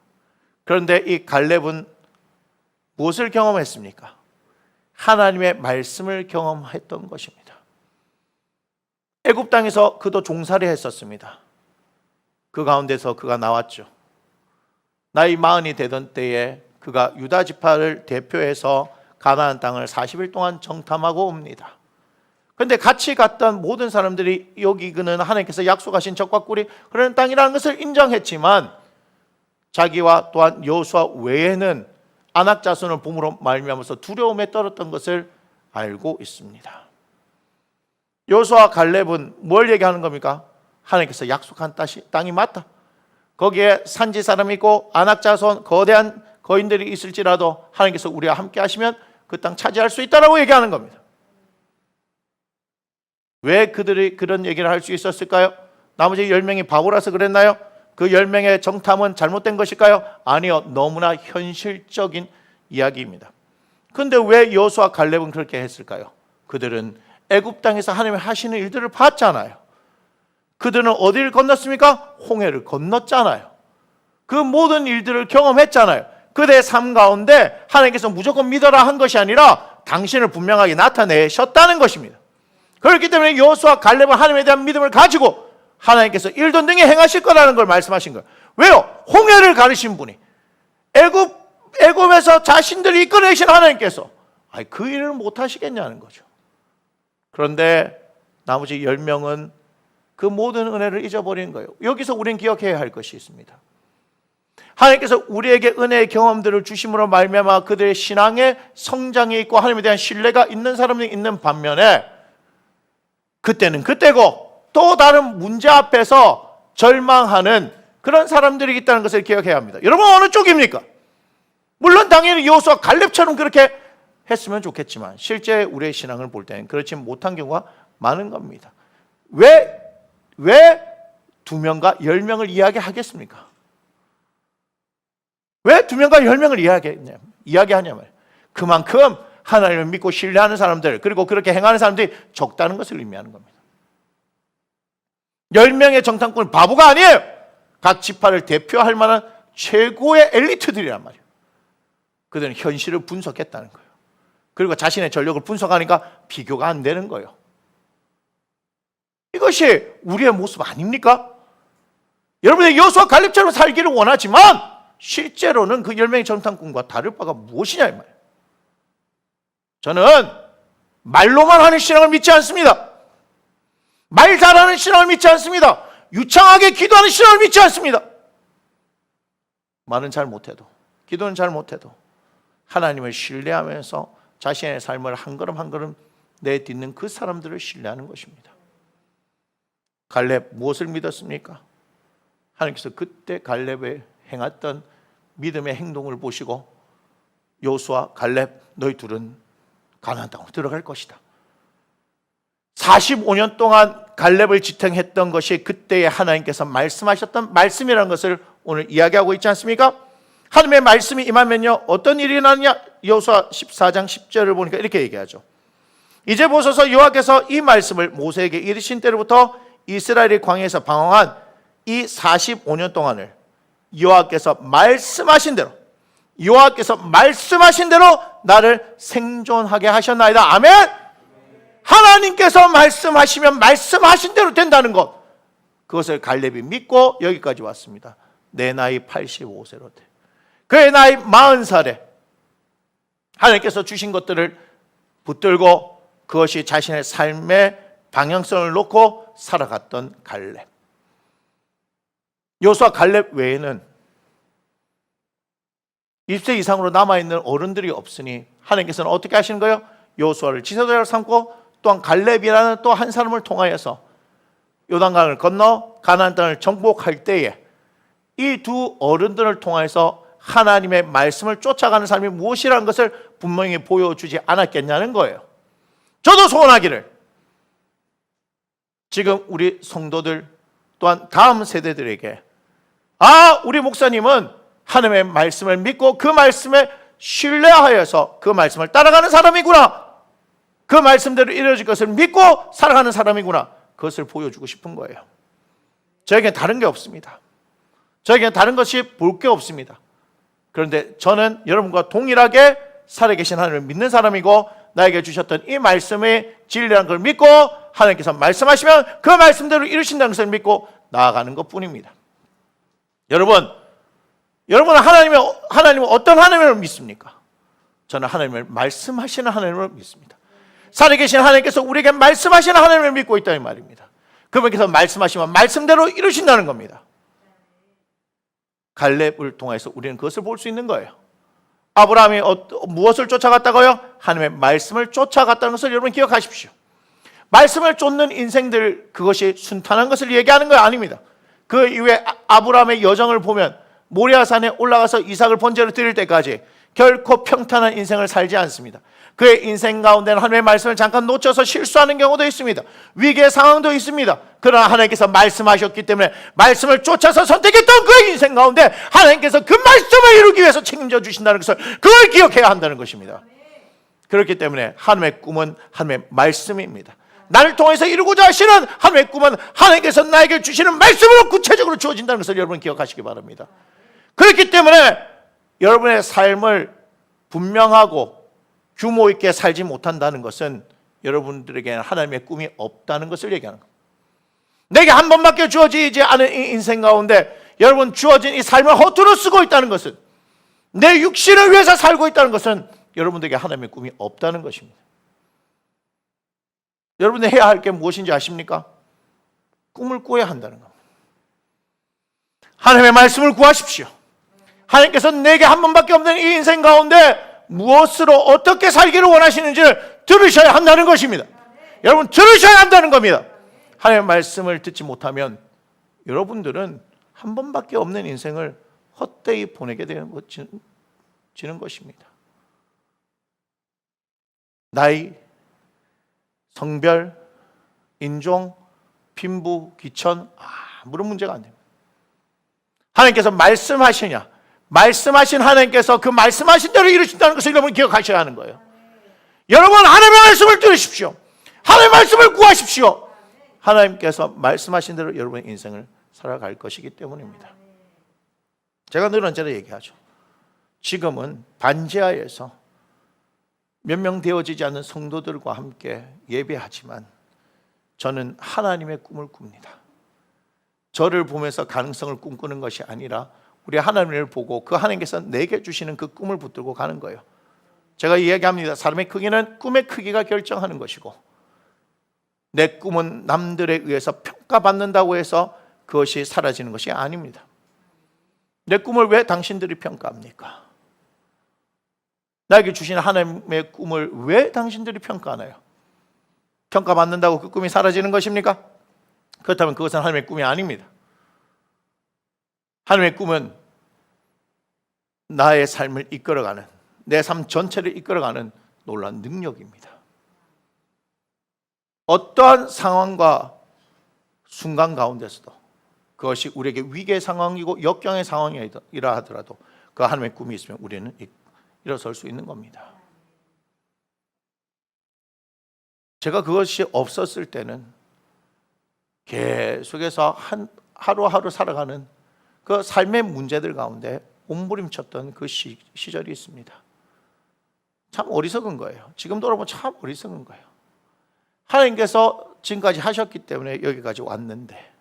A: 그런데 이 갈렙은 무엇을 경험했습니까? 하나님의 말씀을 경험했던 것입니다. 애굽 땅에서 그도 종살이 했었습니다. 그 가운데서 그가 나왔죠. 나이 40이 되던 때에 그가 유다 지파를 대표해서 가나안 땅을 40일 동안 정탐하고 옵니다. 그런데 같이 갔던 모든 사람들이 여기 그는 하나님께서 약속하신 적과 꿀이 흐르는 땅이라는 것을 인정했지만 자기와 또한 여호수아 외에는 아낙 자손을 봄으로 말미암아서 두려움에 떨었던 것을 알고 있습니다. 여호수아 갈렙은 뭘 얘기하는 겁니까? 하나님께서 약속한 땅이 맞다. 거기에 산지 사람이 있고 아낙 자손 거대한 거인들이 있을지라도 하나님께서 우리와 함께 하시면 그 땅 차지할 수 있다라고 얘기하는 겁니다. 왜 그들이 그런 얘기를 할 수 있었을까요? 나머지 10명이 바보라서 그랬나요? 그 10명의 정탐은 잘못된 것일까요? 아니요, 너무나 현실적인 이야기입니다. 그런데 왜 여호수아 갈렙은 그렇게 했을까요? 그들은 애굽 땅에서 하나님이 하시는 일들을 봤잖아요. 그들은 어디를 건넜습니까? 홍해를 건넜잖아요. 그 모든 일들을 경험했잖아요. 그들의 삶 가운데 하나님께서 무조건 믿어라 한 것이 아니라 당신을 분명하게 나타내셨다는 것입니다. 그렇기 때문에 여호수아 갈렙은 하나님에 대한 믿음을 가지고 하나님께서 일도 능히 행하실 거라는 걸 말씀하신 거예요. 왜요? 홍해를 가르신 분이 애굽에서 자신들이 이끌어내신 하나님께서 그 일을 못 하시겠냐는 거죠. 그런데 나머지 10명은 그 모든 은혜를 잊어버린 거예요. 여기서 우리는 기억해야 할 것이 있습니다. 하나님께서 우리에게 은혜의 경험들을 주심으로 말미암아 그들의 신앙의 성장이 있고 하나님에 대한 신뢰가 있는 사람이 있는 반면에 그때는 그때고 또 다른 문제 앞에서 절망하는 그런 사람들이 있다는 것을 기억해야 합니다. 여러분 어느 쪽입니까? 물론 당연히 여호수아 갈렙처럼 그렇게 했으면 좋겠지만 실제 우리의 신앙을 볼 때는 그렇지 못한 경우가 많은 겁니다. 왜 2명과 10명을 이야기하겠습니까? 왜 2명과 10명을 이야기하냐면 그만큼 하나님을 믿고 신뢰하는 사람들 그리고 그렇게 행하는 사람들이 적다는 것을 의미하는 겁니다. 10명의 정탐꾼은 바보가 아니에요. 각 지파를 대표할 만한 최고의 엘리트들이란 말이에요. 그들은 현실을 분석했다는 거예요. 그리고 자신의 전력을 분석하니까 비교가 안 되는 거예요. 이것이 우리의 모습 아닙니까? 여러분의 여호수아 갈렙처럼 살기를 원하지만 실제로는 그 10명의 정탐꾼과 다를 바가 무엇이냐 이 말이에요. 저는 말로만 하는 신앙을 믿지 않습니다. 말 잘하는 신앙을 믿지 않습니다. 유창하게 기도하는 신앙을 믿지 않습니다. 말은 잘 못해도 기도는 잘 못해도 하나님을 신뢰하면서 자신의 삶을 한 걸음 한 걸음 내딛는 그 사람들을 신뢰하는 것입니다. 갈렙 무엇을 믿었습니까? 하나님께서 그때 갈렙에 행했던 믿음의 행동을 보시고 여호수아 갈렙 너희 둘은 가나안 땅으로 들어갈 것이다. 45년 동안 갈렙을 지탱했던 것이 그때의 하나님께서 말씀하셨던 말씀이라는 것을 오늘 이야기하고 있지 않습니까? 하나님의 말씀이 임하면요 어떤 일이 일어나느냐? 여호수아 14장 10절을 보니까 이렇게 얘기하죠. 이제 보소서 여호와께서 이 말씀을 모세에게 이르신 때로부터 이스라엘이 광야에서 방황한 이 45년 동안을 여호와께서 말씀하신 대로 나를 생존하게 하셨나이다. 아멘. 하나님께서 말씀하시면 말씀하신 대로 된다는 것, 그것을 갈렙이 믿고 여기까지 왔습니다. 내 나이 85세로 돼. 그의 나이 40살에 하나님께서 주신 것들을 붙들고 그것이 자신의 삶의 방향성을 놓고 살아갔던 갈렙. 여호수아 갈렙 외에는 20세 이상으로 남아있는 어른들이 없으니 하나님께서는 어떻게 하시는 거예요? 여호수아를 지도자로 삼고 또한 갈렙이라는 또 한 사람을 통하여서 요단강을 건너 가나안 땅을 정복할 때에 이 두 어른들을 통해서 하나님의 말씀을 쫓아가는 삶이 무엇이라는 것을 분명히 보여주지 않았겠냐는 거예요. 저도 소원하기를 지금 우리 성도들 또한 다음 세대들에게 우리 목사님은 하나님의 말씀을 믿고 그 말씀에 신뢰하여서 그 말씀을 따라가는 사람이구나, 그 말씀대로 이루어질 것을 믿고 살아가는 사람이구나, 그것을 보여주고 싶은 거예요. 저에게는 다른 게 없습니다. 저에게는 다른 것이 볼 게 없습니다. 그런데 저는 여러분과 동일하게 살아계신 하나님을 믿는 사람이고 나에게 주셨던 이 말씀의 진리라는 걸 믿고 하나님께서 말씀하시면 그 말씀대로 이루신다는 것을 믿고 나아가는 것뿐입니다. 여러분은 하나님을 어떤 하나님을 믿습니까? 저는 하나님을 말씀하시는 하나님을 믿습니다. 살아계신 하나님께서 우리에게 말씀하시는 하나님을 믿고 있다는 말입니다. 그분께서 말씀하시면 말씀대로 이루신다는 겁니다. 갈렙을 통해서 우리는 그것을 볼 수 있는 거예요. 아브라함이 무엇을 쫓아갔다고요? 하나님의 말씀을 쫓아갔다는 것을 여러분 기억하십시오. 말씀을 쫓는 인생들, 그것이 순탄한 것을 얘기하는 거 아닙니다. 그 이후에 아브라함의 여정을 보면 모리아산에 올라가서 이삭을 번제로 드릴 때까지 결코 평탄한 인생을 살지 않습니다. 그의 인생 가운데는 하나님의 말씀을 잠깐 놓쳐서 실수하는 경우도 있습니다. 위기의 상황도 있습니다. 그러나 하나님께서 말씀하셨기 때문에 말씀을 쫓아서 선택했던 그의 인생 가운데 하나님께서 그 말씀을 이루기 위해서 책임져 주신다는 것을 그걸 기억해야 한다는 것입니다. 그렇기 때문에 하나님의 꿈은 하나님의 말씀입니다. 나를 통해서 이루고자 하시는 하나님의 꿈은 하나님께서 나에게 주시는 말씀으로 구체적으로 주어진다는 것을 여러분 기억하시기 바랍니다. 그렇기 때문에 여러분의 삶을 분명하고 규모 있게 살지 못한다는 것은 여러분들에게는 하나님의 꿈이 없다는 것을 얘기하는 겁니다. 내게 한 번밖에 주어지지 않은 이 인생 가운데 여러분 주어진 이 삶을 허투루 쓰고 있다는 것은, 내 육신을 위해서 살고 있다는 것은 여러분들에게 하나님의 꿈이 없다는 것입니다. 여러분이 해야 할 게 무엇인지 아십니까? 꿈을 꾸어야 한다는 겁니다. 하나님의 말씀을 구하십시오. 하나님께서 내게 한 번밖에 없는 이 인생 가운데 무엇으로 어떻게 살기를 원하시는지를 들으셔야 한다는 것입니다. 여러분 들으셔야 한다는 겁니다. 하나님의 말씀을 듣지 못하면 여러분들은 한 번밖에 없는 인생을 헛되이 보내게 되는 것입니다. 나이, 성별, 인종, 빈부, 귀천 아무런 문제가 안 됩니다. 하나님께서 말씀하신 하나님께서 그 말씀하신 대로 이루신다는 것을 여러분 기억하셔야 하는 거예요. 여러분 하나님의 말씀을 들으십시오. 하나님의 말씀을 구하십시오. 하나님께서 말씀하신 대로 여러분의 인생을 살아갈 것이기 때문입니다. 제가 늘 언제나 얘기하죠. 지금은 반지하에서 몇 명 되어지지 않는 성도들과 함께 예배하지만 저는 하나님의 꿈을 꿉니다. 저를 보면서 가능성을 꿈꾸는 것이 아니라 우리 하나님을 보고 그 하나님께서 내게 주시는 그 꿈을 붙들고 가는 거예요. 제가 이야기합니다. 사람의 크기는 꿈의 크기가 결정하는 것이고 내 꿈은 남들에 의해서 평가받는다고 해서 그것이 사라지는 것이 아닙니다. 내 꿈을 왜 당신들이 평가합니까? 나에게 주신 하나님의 꿈을 왜 당신들이 평가하나요? 평가받는다고 그 꿈이 사라지는 것입니까? 그렇다면 그것은 하나님의 꿈이 아닙니다. 하나님의 꿈은 나의 삶을 이끌어가는, 내 삶 전체를 이끌어가는 놀라운 능력입니다. 어떠한 상황과 순간 가운데서도 그것이 우리에게 위기의 상황이고 역경의 상황이라 하더라도 그 하나님의 꿈이 있으면 우리는 일어설 수 있는 겁니다. 제가 그것이 없었을 때는 계속해서 하루하루 살아가는 그 삶의 문제들 가운데 몸부림쳤던 그 시절이 있습니다. 참 어리석은 거예요. 지금 돌아보면 참 어리석은 거예요. 하나님께서 지금까지 하셨기 때문에 여기까지 왔는데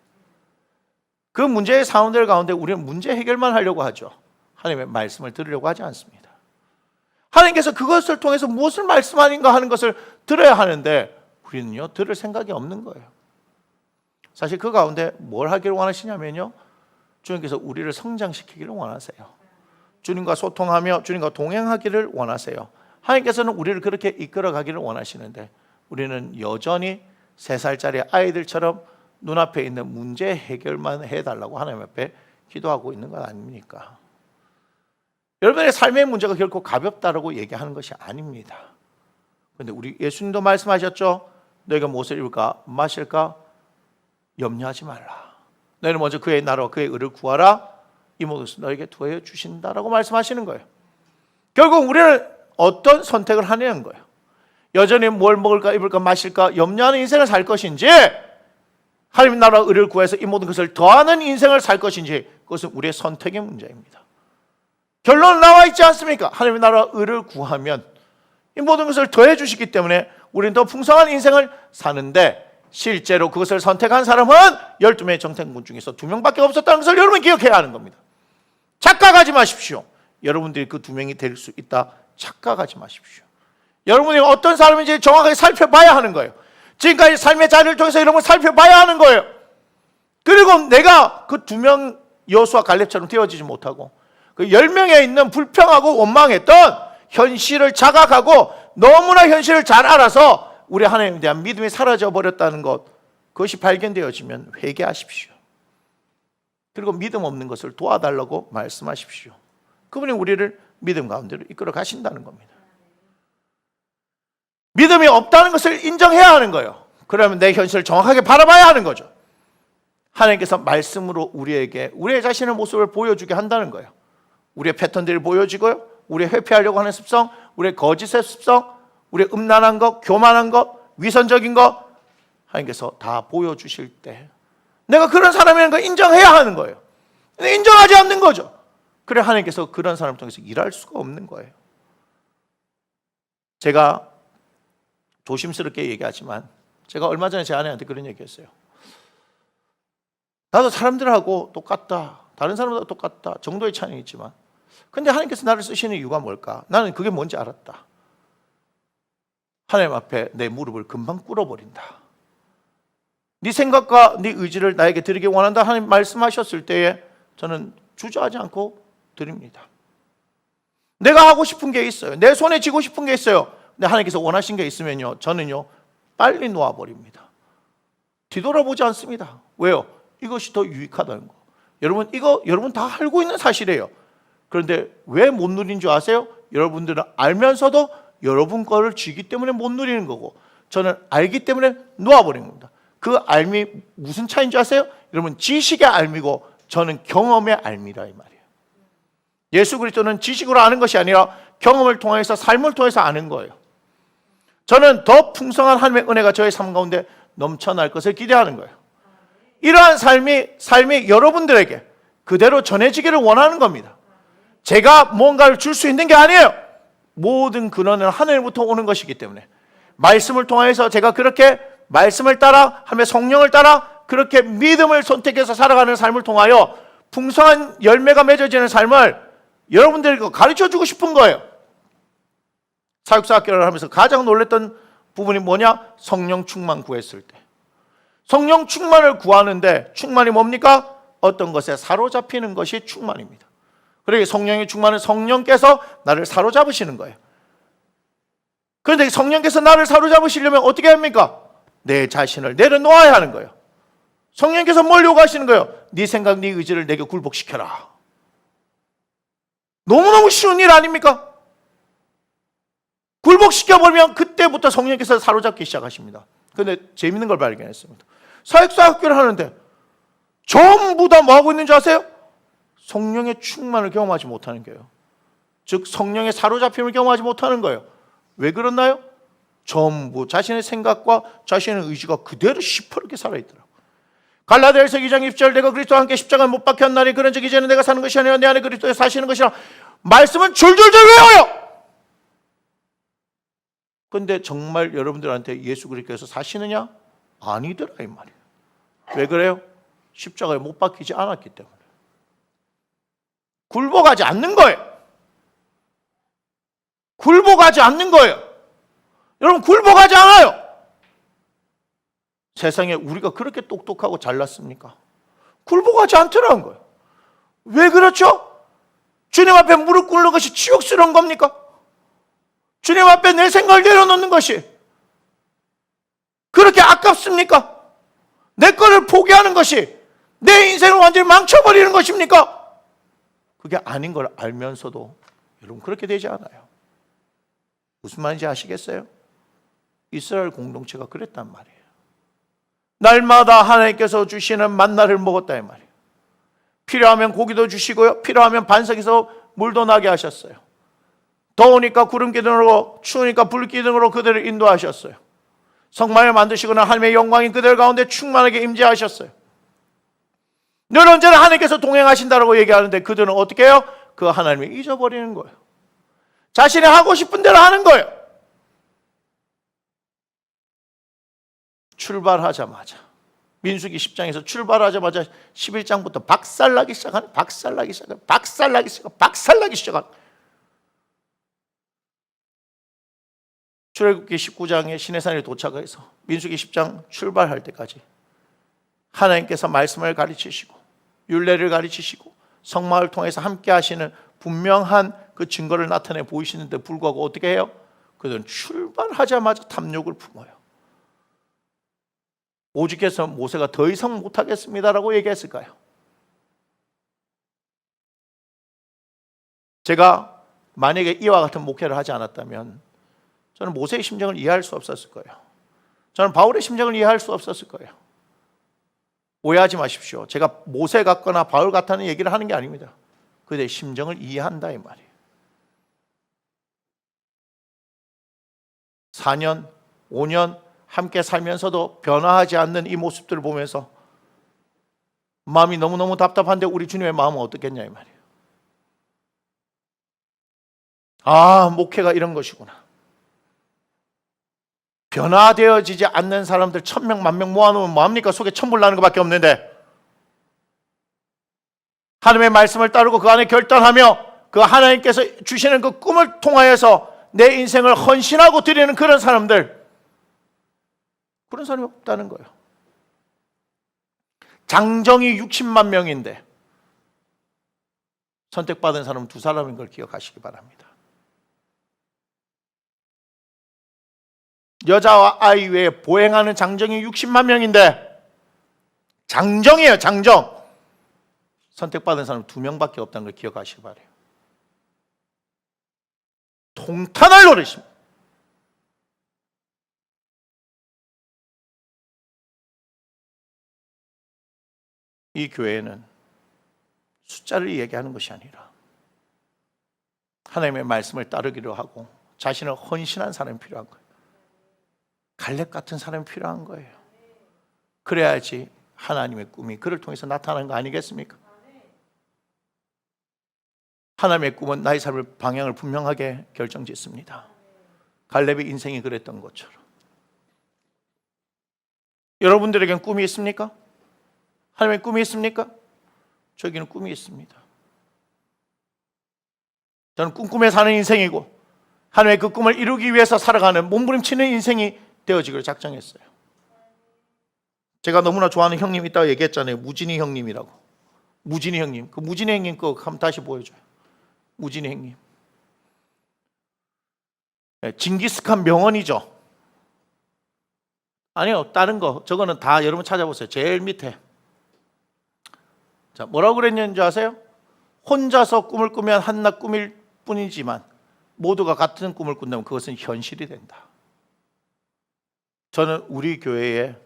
A: 그 문제의 상황들 가운데 우리는 문제 해결만 하려고 하죠. 하나님의 말씀을 들으려고 하지 않습니다. 하나님께서 그것을 통해서 무엇을 말씀하는가 하는 것을 들어야 하는데 우리는요 들을 생각이 없는 거예요. 사실 그 가운데 뭘 하기를 원하시냐면요, 주님께서 우리를 성장시키기를 원하세요. 주님과 소통하며 주님과 동행하기를 원하세요. 하나님께서는 우리를 그렇게 이끌어가기를 원하시는데 우리는 여전히 3살짜리 아이들처럼 눈앞에 있는 문제 해결만 해달라고 하나님 앞에 기도하고 있는 것 아닙니까? 여러분의 삶의 문제가 결코 가볍다라고 얘기하는 것이 아닙니다. 그런데 우리 예수님도 말씀하셨죠. 너희가 무엇을 입을까 마실까 염려하지 말라. 너희는 먼저 그의 나라와 그의 의를 구하라. 이 모든 것을 너에게 더해 주신다라고 말씀하시는 거예요. 결국 우리는 어떤 선택을 하냐는 거예요. 여전히 뭘 먹을까 입을까 마실까 염려하는 인생을 살 것인지, 하나님 나라와 의를 구해서 이 모든 것을 더하는 인생을 살 것인지, 그것은 우리의 선택의 문제입니다. 결론은 나와 있지 않습니까? 하나님 나라와 의를 구하면 이 모든 것을 더해 주시기 때문에 우리는 더 풍성한 인생을 사는데, 실제로 그것을 선택한 사람은 12명의 정탐꾼 중에서 2명밖에 없었다는 것을 여러분 기억해야 하는 겁니다. 착각하지 마십시오. 여러분들이 그 2명이 될 수 있다 착각하지 마십시오. 여러분이 어떤 사람인지 정확하게 살펴봐야 하는 거예요. 지금까지 삶의 자리를 통해서 여러분 살펴봐야 하는 거예요. 그리고 내가 그 2명 여호수아 갈렙처럼 되어지지 못하고 그 10명에 있는 불평하고 원망했던 현실을 자각하고 너무나 현실을 잘 알아서 우리 하나님에 대한 믿음이 사라져 버렸다는 것, 그것이 발견되어지면 회개하십시오. 그리고 믿음 없는 것을 도와달라고 말씀하십시오. 그분이 우리를 믿음 가운데로 이끌어 가신다는 겁니다. 믿음이 없다는 것을 인정해야 하는 거예요. 그러면 내 현실을 정확하게 바라봐야 하는 거죠. 하나님께서 말씀으로 우리에게 우리의 자신의 모습을 보여주게 한다는 거예요. 우리의 패턴들이 보여지고요, 우리의 회피하려고 하는 습성, 우리의 거짓의 습성, 우리의 음란한 것, 교만한 것, 위선적인 것, 하나님께서 다 보여주실 때 내가 그런 사람이라는 걸 인정해야 하는 거예요. 근데 인정하지 않는 거죠. 그래 하나님께서 그런 사람을 통해서 일할 수가 없는 거예요. 제가 조심스럽게 얘기하지만 제가 얼마 전에 제 아내한테 그런 얘기했어요. 나도 사람들하고 똑같다, 다른 사람들하고 똑같다 정도의 차이는 있지만, 근데 하나님께서 나를 쓰시는 이유가 뭘까? 나는 그게 뭔지 알았다. 하나님 앞에 내 무릎을 금방 꿇어버린다. 네 생각과 네 의지를 나에게 드리기 원한다 하나님 말씀하셨을 때에 저는 주저하지 않고 드립니다. 내가 하고 싶은 게 있어요. 내 손에 쥐고 싶은 게 있어요. 근데 하나님께서 원하신 게 있으면요, 저는요 빨리 놓아버립니다. 뒤돌아보지 않습니다. 왜요? 이것이 더 유익하다는 거. 여러분, 이거 여러분 다 알고 있는 사실이에요. 그런데 왜 못 누린 줄 아세요? 여러분들은 알면서도 여러분 거를 쥐기 때문에 못 누리는 거고, 저는 알기 때문에 놓아버린 겁니다. 그 알미 무슨 차이인 줄 아세요? 여러분, 지식의 알미고 저는 경험의 알미라 이 말이에요. 예수 그리스도는 지식으로 아는 것이 아니라 경험을 통해서, 삶을 통해서 아는 거예요. 저는 더 풍성한 하나님의 은혜가 저의 삶 가운데 넘쳐날 것을 기대하는 거예요. 이러한 삶이 여러분들에게 그대로 전해지기를 원하는 겁니다. 제가 뭔가를 줄 수 있는 게 아니에요. 모든 근원은 하늘부터 오는 것이기 때문에 말씀을 통해서 제가 그렇게 말씀을 따라 하며 성령을 따라 그렇게 믿음을 선택해서 살아가는 삶을 통하여 풍성한 열매가 맺어지는 삶을 여러분들에게 가르쳐주고 싶은 거예요. 사역사학교를 하면서 가장 놀랐던 부분이 뭐냐? 성령 충만 구했을 때. 성령 충만을 구하는데 충만이 뭡니까? 어떤 것에 사로잡히는 것이 충만입니다. 그러게 성령의 충만은 성령께서 나를 사로잡으시는 거예요. 그런데 성령께서 나를 사로잡으시려면 어떻게 합니까? 내 자신을 내려놓아야 하는 거예요. 성령께서 뭘 요구하시는 거예요? 네 생각, 네 의지를 내게 굴복시켜라. 너무너무 쉬운 일 아닙니까? 굴복시켜버리면 그때부터 성령께서 사로잡기 시작하십니다. 그런데 재밌는 걸 발견했습니다. 사역사 학교를 하는데 전부 다 뭐하고 있는 줄 아세요? 성령의 충만을 경험하지 못하는 거예요. 즉 성령의 사로잡힘을 경험하지 못하는 거예요. 왜 그렇나요? 전부 자신의 생각과 자신의 의지가 그대로 시퍼렇게 살아있더라고요. 갈라디아서 2장 20절 내가 그리스도와 함께 십자가에 못 박혔나니 그런즉 이제는 내가 사는 것이 아니라 내 안에 그리스도에 사시는 것이라 말씀은 줄줄줄 외워요. 그런데 정말 여러분들한테 예수 그리스도께서 사시느냐? 아니더라 이 말이에요. 왜 그래요? 십자가에 못 박히지 않았기 때문에. 굴복하지 않는 거예요. 굴복하지 않는 거예요. 여러분 굴복하지 않아요. 세상에 우리가 그렇게 똑똑하고 잘났습니까? 굴복하지 않더라는 거예요. 왜 그렇죠? 주님 앞에 무릎 꿇는 것이 치욕스러운 겁니까? 주님 앞에 내 생각을 내려놓는 것이 그렇게 아깝습니까? 내 거를 포기하는 것이 내 인생을 완전히 망쳐버리는 것입니까? 그게 아닌 걸 알면서도 여러분 그렇게 되지 않아요. 무슨 말인지 아시겠어요? 이스라엘 공동체가 그랬단 말이에요. 날마다 하나님께서 주시는 만나를 먹었다 이 말이에요. 필요하면 고기도 주시고요, 필요하면 반석에서 물도 나게 하셨어요. 더우니까 구름 기둥으로, 추우니까 불 기둥으로 그들을 인도하셨어요. 성막을 만드시거나 하나님의 영광이 그들 가운데 충만하게 임재하셨어요. 늘 언제나 하나님께서 동행하신다고 얘기하는데 그들은 어떻게 해요? 그 하나님을 잊어버리는 거예요. 자신이 하고 싶은 대로 하는 거예요. 출발하자마자 민수기 10장에서 출발하자마자 11장부터 박살나기 시작하는 출애굽기 19장에 시내산에 도착해서 민수기 10장 출발할 때까지 하나님께서 말씀을 가르치시고 율례를 가르치시고 성막을 통해서 함께 하시는 분명한 그 증거를 나타내 보이시는데 불구하고 어떻게 해요? 그들은 출발하자마자 탐욕을 품어요. 오직해서 모세가 더 이상 못하겠습니다라고 얘기했을까요? 제가 만약에 이와 같은 목회를 하지 않았다면 저는 모세의 심정을 이해할 수 없었을 거예요. 저는 바울의 심정을 이해할 수 없었을 거예요. 오해하지 마십시오. 제가 모세 같거나 바울 같다는 얘기를 하는 게 아닙니다. 그들의 심정을 이해한다 이 말이에요. 4년, 5년 함께 살면서도 변화하지 않는 이 모습들을 보면서 마음이 너무너무 답답한데 우리 주님의 마음은 어떻겠냐 이 말이에요. 아, 목회가 이런 것이구나. 변화되어지지 않는 사람들 1000명, 10,000명 모아놓으면 뭐합니까? 속에 천불 나는 것밖에 없는데 하나님의 말씀을 따르고 그 안에 결단하며 그 하나님께서 주시는 그 꿈을 통하여서 내 인생을 헌신하고 드리는 그런 사람들, 그런 사람이 없다는 거예요. 장정이 60만 명인데 선택받은 사람은 2사람인 걸 기억하시기 바랍니다. 여자와 아이 외에 보행하는 장정이 60만 명인데 장정이에요, 장정. 선택받은 사람은 2명밖에 없다는 걸 기억하시기 바라요. 통탄할 노릇입니다. 이 교회는 숫자를 얘기하는 것이 아니라 하나님의 말씀을 따르기로 하고 자신을 헌신한 사람이 필요한 거예요. 갈렙 같은 사람이 필요한 거예요. 그래야지 하나님의 꿈이 그를 통해서 나타나는 거 아니겠습니까? 하나님의 꿈은 나의 삶의 방향을 분명하게 결정짓습니다. 갈렙의 인생이 그랬던 것처럼. 여러분들에겐 꿈이 있습니까? 하나님의 꿈이 있습니까? 저에게는 꿈이 있습니다. 저는 꿈꾸며 사는 인생이고 하나님의 그 꿈을 이루기 위해서 살아가는 몸부림치는 인생이 되어지기를 작정했어요. 제가 너무나 좋아하는 형님 있다고 얘기했잖아요. 무진이 형님이라고. 무진이 형님. 그 무진이 형님 거 한번 다시 보여줘요. 무진이 형님. 네, 징기스칸 명언이죠. 아니요, 다른 거. 저거는 다 여러분 찾아보세요. 제일 밑에. 자, 뭐라고 그랬는지 아세요? 혼자서 꿈을 꾸면 한낱 꿈일 뿐이지만 모두가 같은 꿈을 꾼다면 그것은 현실이 된다. 저는 우리 교회에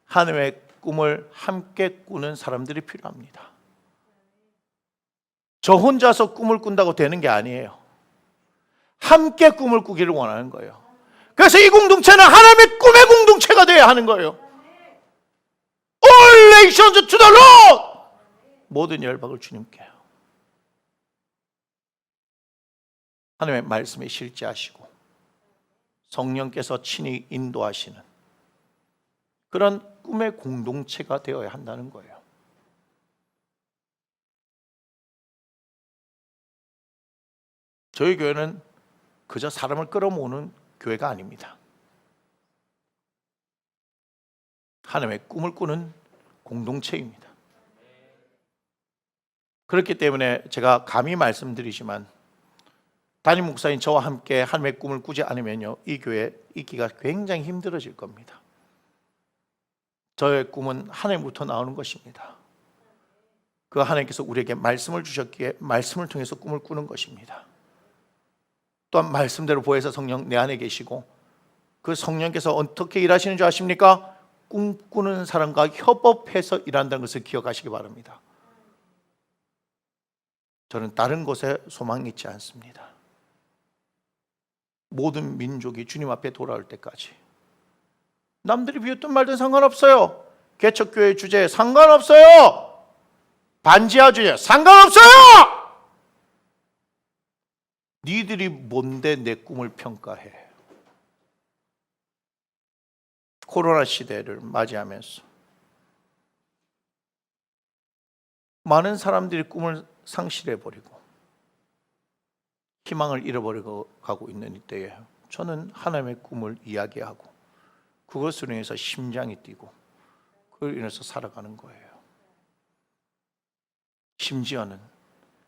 A: 하나님의 꿈을 함께 꾸는 사람들이 필요합니다. 저 혼자서 꿈을 꾼다고 되는 게 아니에요. 함께 꿈을 꾸기를 원하는 거예요. 그래서 이 공동체는 하나님의 꿈의 공동체가 되어야 하는 거예요. All nations to the Lord. 모든 열방을 주님께. 하나님의 말씀에 실제하시고 성령께서 친히 인도하시는 그런 꿈의 공동체가 되어야 한다는 거예요. 저희 교회는 그저 사람을 끌어모으는 교회가 아닙니다. 하나님의 꿈을 꾸는 공동체입니다. 그렇기 때문에 제가 감히 말씀드리지만 담임 목사인 저와 함께 하나님의 꿈을 꾸지 않으면요, 이 교회 있기가 굉장히 힘들어질 겁니다. 저의 꿈은 하나님부터 나오는 것입니다. 그 하나님께서 우리에게 말씀을 주셨기에 말씀을 통해서 꿈을 꾸는 것입니다. 또한 말씀대로 보혜사 성령 내 안에 계시고 그 성령께서 어떻게 일하시는 줄 아십니까? 꿈꾸는 사람과 협업해서 일한다는 것을 기억하시기 바랍니다. 저는 다른 곳에 소망이 있지 않습니다. 모든 민족이 주님 앞에 돌아올 때까지 남들이 비웃든 말든 상관없어요. 개척교회 주제 상관없어요. 반지하 주제 상관없어요. 니들이 뭔데 내 꿈을 평가해. 코로나 시대를 맞이하면서 많은 사람들이 꿈을 상실해버리고 희망을 잃어버리고 가고 있는 이때에 저는 하나님의 꿈을 이야기하고 그것으로 인해서 심장이 뛰고 그걸 인해서 살아가는 거예요. 심지어는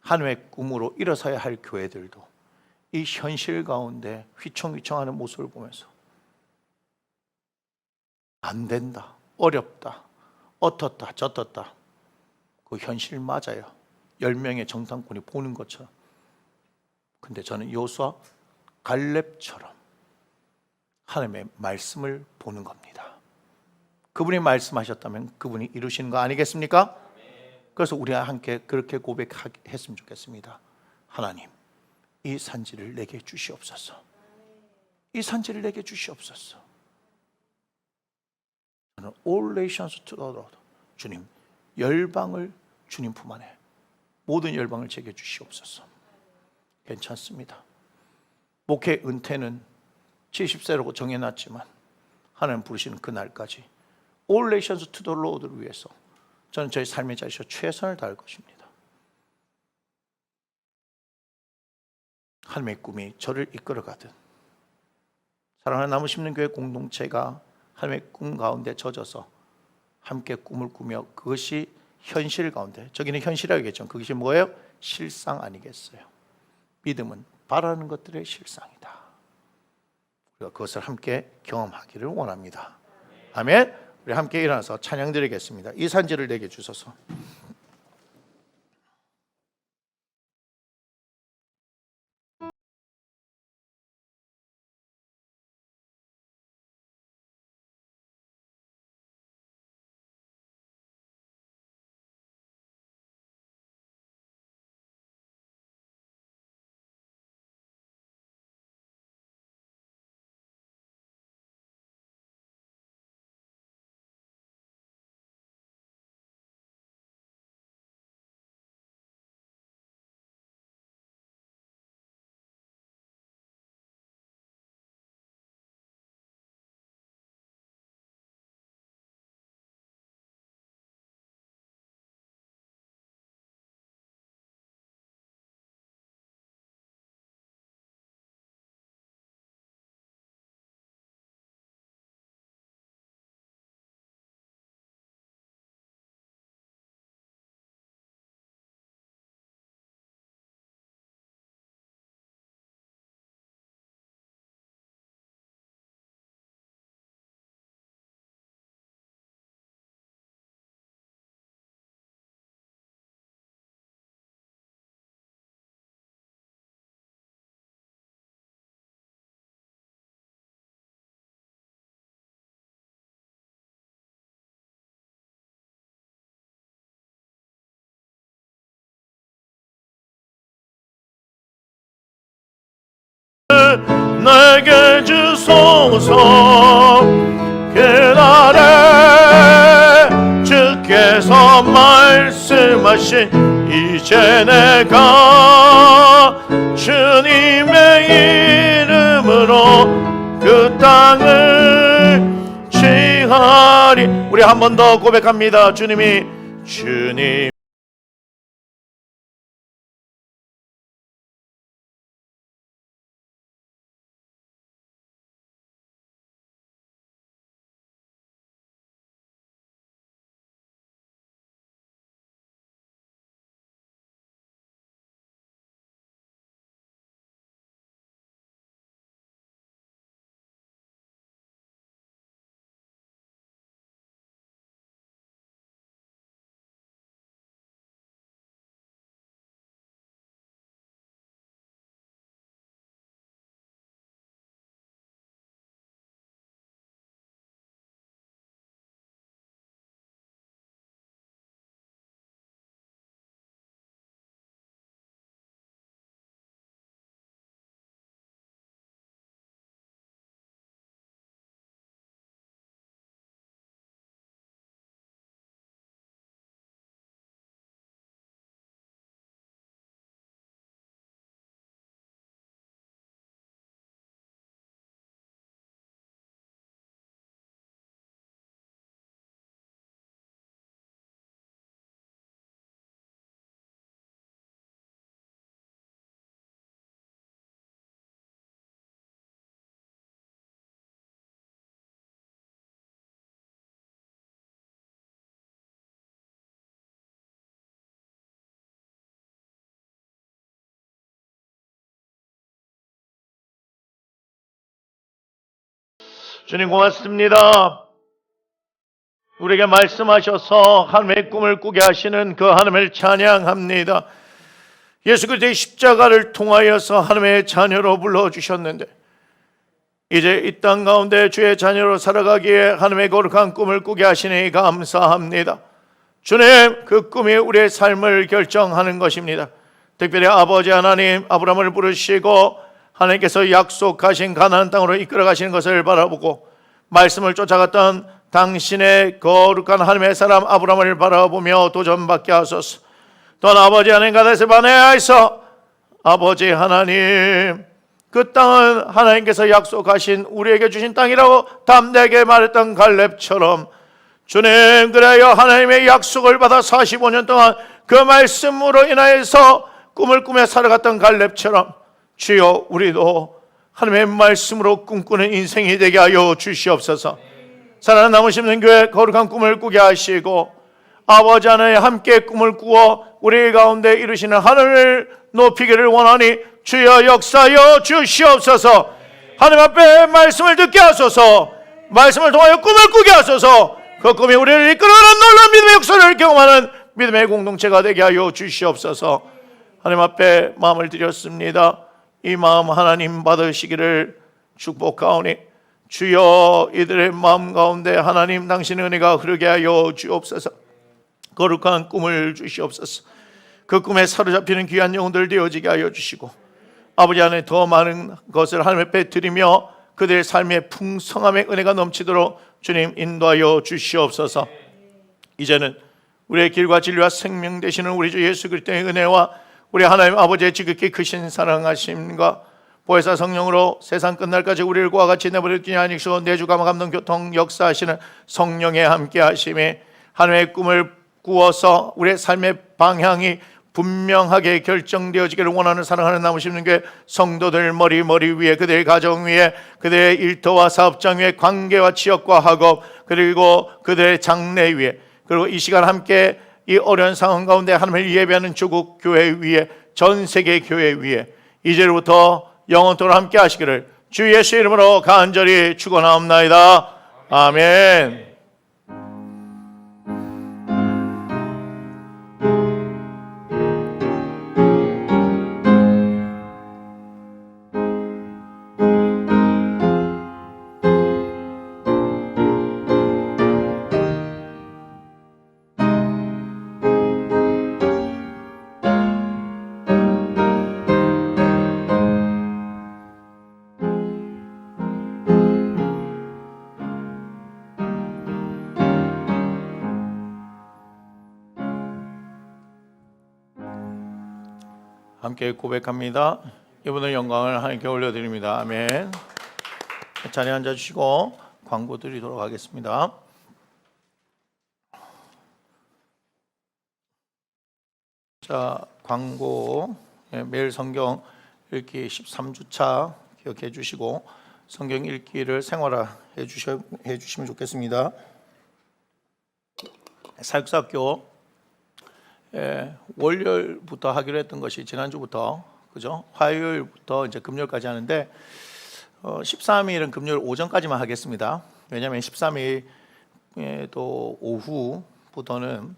A: 하나님의 꿈으로 일어서야 할 교회들도 이 현실 가운데 휘청휘청하는 모습을 보면서 안 된다, 어렵다, 어떻다, 저떻다, 그 현실 맞아요. 10명의 정탐꾼이 보는 것처럼. 근데 저는 여호수아, 갈렙처럼 하나님의 말씀을 보는 겁니다. 그분이 말씀하셨다면 그분이 이루시는 거 아니겠습니까? 그래서 우리와 함께 그렇게 고백했으면 좋겠습니다. 하나님, 이 산지를 내게 주시옵소서. 이 산지를 내게 주시옵소서. 저는 all nations to the Lord. 주님, 열방을 주님 품 안에 모든 열방을 제게 주시옵소서. 괜찮습니다. 목회 은퇴는 70세라고 정해놨지만 하나님 부르시는 그날까지 all nations to the Lord를 위해서 저는 저희 삶의 자리에서 최선을 다할 것입니다. 하나님의 꿈이 저를 이끌어가듯 사랑하는 나무 심는 교회 공동체가 하나님의 꿈 가운데 젖어서 함께 꿈을 꾸며 그것이 현실 가운데, 저기는 현실이라겠죠. 그것이 뭐예요? 실상 아니겠어요? 믿음은 바라는 것들의 실상이다. 우리가 그것을 함께 경험하기를 원합니다. 아멘. 우리 함께 일어나서 찬양 드리겠습니다. 이 산지를 내게 주소서. 내게 주소서. 그날에 주께서 말씀하신 이제 내가 주님의 이름으로 그 땅을 취하리. 우리 한 번 더 고백합니다. 주님 고맙습니다. 우리에게 말씀하셔서 하나님의 꿈을 꾸게 하시는 그 하나님을 찬양합니다. 예수 그리스도의 십자가를 통하여서 하나님의 자녀로 불러주셨는데 이제 이 땅 가운데 주의 자녀로 살아가기에 하나님의 거룩한 꿈을 꾸게 하시니 감사합니다. 주님, 그 꿈이 우리의 삶을 결정하는 것입니다. 특별히 아버지 하나님, 아브라함을 부르시고 하나님께서 약속하신 가나안 땅으로 이끌어 가시는 것을 바라보고 말씀을 쫓아갔던 당신의 거룩한 하나님의 사람 아브라함을 바라보며 도전받게 하소서. 또한 아버지 하나님 가데스 바네아에서 아버지 하나님, 그 땅은 하나님께서 약속하신 우리에게 주신 땅이라고 담대하게 말했던 갈렙처럼 주님, 그래요, 하나님의 약속을 받아 45년 동안 그 말씀으로 인하여서 꿈을 꾸며 살아갔던 갈렙처럼 주여, 우리도 하나님의 말씀으로 꿈꾸는 인생이 되게 하여 주시옵소서. 사랑하는 남으시는 교회, 거룩한 꿈을 꾸게 하시고 아버지 하나님 함께 꿈을 꾸어 우리 가운데 이루시는 하늘을 높이기를 원하니 주여 역사하여 주시옵소서. 하나님 앞에 말씀을 듣게 하소서. 말씀을 통하여 꿈을 꾸게 하소서. 그 꿈이 우리를 이끌어가는 놀라운 믿음의 역사를 경험하는 믿음의 공동체가 되게 하여 주시옵소서. 하나님 앞에 마음을 드렸습니다. 이 마음 하나님 받으시기를 축복하오니 주여, 이들의 마음 가운데 하나님 당신의 은혜가 흐르게 하여 주옵소서. 거룩한 꿈을 주시옵소서. 그 꿈에 사로잡히는 귀한 영혼들 되어지게 하여 주시고 아버지 안에 더 많은 것을 하나님 앞에 드리며 그들의 삶의 풍성함의 은혜가 넘치도록 주님 인도하여 주시옵소서. 이제는 우리의 길과 진리와 생명 되시는 우리 주 예수 그리스도의 은혜와 우리 하나님 아버지의 지극히 크신 사랑하심과 보혜사 성령으로 세상 끝날까지 우리를 그와 같이 내버려 두지 아니시고 내주 감화 감동 교통 역사하시는 성령의 함께 하심에 하나님의 꿈을 꾸어서 우리의 삶의 방향이 분명하게 결정되어지기를 원하는 사랑하는 남으시는 게 성도들 머리 위에, 그들의 가정 위에, 그들의 일터와 사업장 위에, 관계와 지역과 학업, 그리고 그들의 장래 위에, 그리고 이 시간 함께 이 어려운 상황 가운데 하나님을 예배하는 조국 교회 위에, 전 세계 교회 위에 이제부터 영원토록 함께 하시기를 주 예수 이름으로 간절히 축원하옵나이다. 아멘. 함께 고백합니다. 이분의 영광을 하나님께 올려드립니다. 아멘. 자리에 앉아주시고 광고 드리도록 하겠습니다. 자, 광고, 매일 성경 읽기 13주차 기억해 주시고 성경 읽기를 생활화해 주시면 좋겠습니다. 사역사학교 월요일부터 하기로 했던 것이 지난주부터, 그죠? 화요일부터 이제 금요일까지 하는데 13일은 금요일 오전까지만 하겠습니다. 왜냐하면 13일 또 오후부터는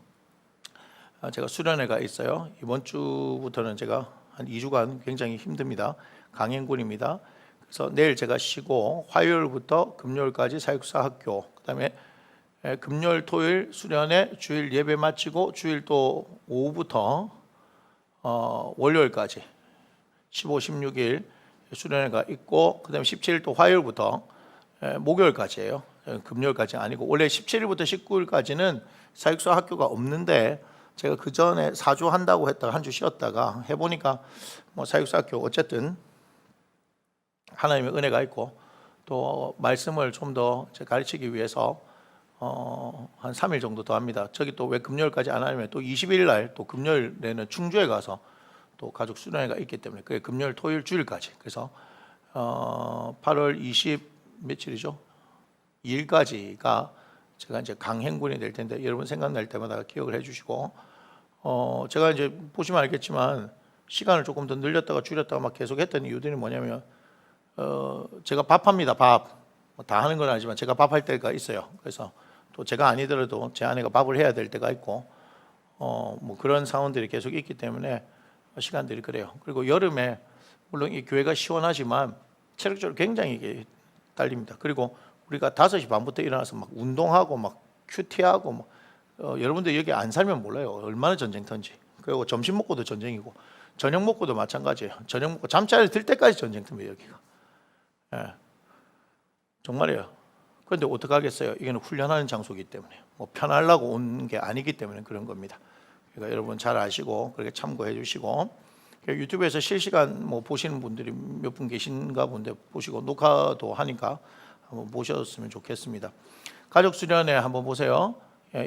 A: 제가 수련회가 있어요. 이번 주부터는 제가 한 2주간 굉장히 힘듭니다. 강행군입니다. 그래서 내일 제가 쉬고 화요일부터 금요일까지 사역사 학교, 그다음에 금요일 토요일 수련회, 주일 예배 마치고 주일 또 오후부터 월요일까지 15, 16일 수련회가 있고, 그다음에 17일 또 화요일부터 목요일까지예요. 금요일까지 아니고 원래 17일부터 19일까지는 사역사 학교가 없는데 제가 그 전에 4주 한다고 했다가 한 주 쉬었다가 해보니까 뭐 사역사 학교 어쨌든 하나님의 은혜가 있고 또 말씀을 좀 더 가르치기 위해서 한 3일 정도 더 합니다. 저기 또 왜 금요일까지 안 하냐면 또 20일 날 또 금요일에는 충주에 가서 또 가족 수련회가 있기 때문에 그게 금요일 토요일 주일까지, 그래서 8월 20 며칠이죠? 2일까지가 제가 이제 강행군이 될 텐데 여러분 생각날 때마다 기억을 해주시고, 제가 이제 보시면 알겠지만 시간을 조금 더 늘렸다가 줄였다가 막 계속 했던 이유들이 뭐냐면 제가 밥합니다. 밥 다 하는 건 아니지만 제가 밥할 때가 있어요. 그래서 또 제가 아니더라도 제 아내가 밥을 해야 될 때가 있고 뭐 그런 상황들이 계속 있기 때문에 시간들이 그래요. 그리고 여름에 물론 이 교회가 시원하지만 체력적으로 굉장히 이게 딸립니다. 그리고 우리가 5시 반부터 일어나서 막 운동하고 막 큐티하고 막 여러분들 여기 안 살면 몰라요. 얼마나 전쟁터인지. 그리고 점심 먹고도 전쟁이고 저녁 먹고도 마찬가지예요. 저녁 먹고 잠자리 들 때까지 전쟁터입니다. 여기가. 예. 정말이에요. 그런데 어떡하겠어요? 이게는 훈련하는 장소이기 때문에 뭐 편하려고 온 게 아니기 때문에 그런 겁니다. 그러니까 여러분 잘 아시고 그렇게 참고해 주시고, 유튜브에서 실시간 뭐 보시는 분들이 몇 분 계신가 본데 보시고 녹화도 하니까 한번 보셨으면 좋겠습니다. 가족 수련회 한번 보세요.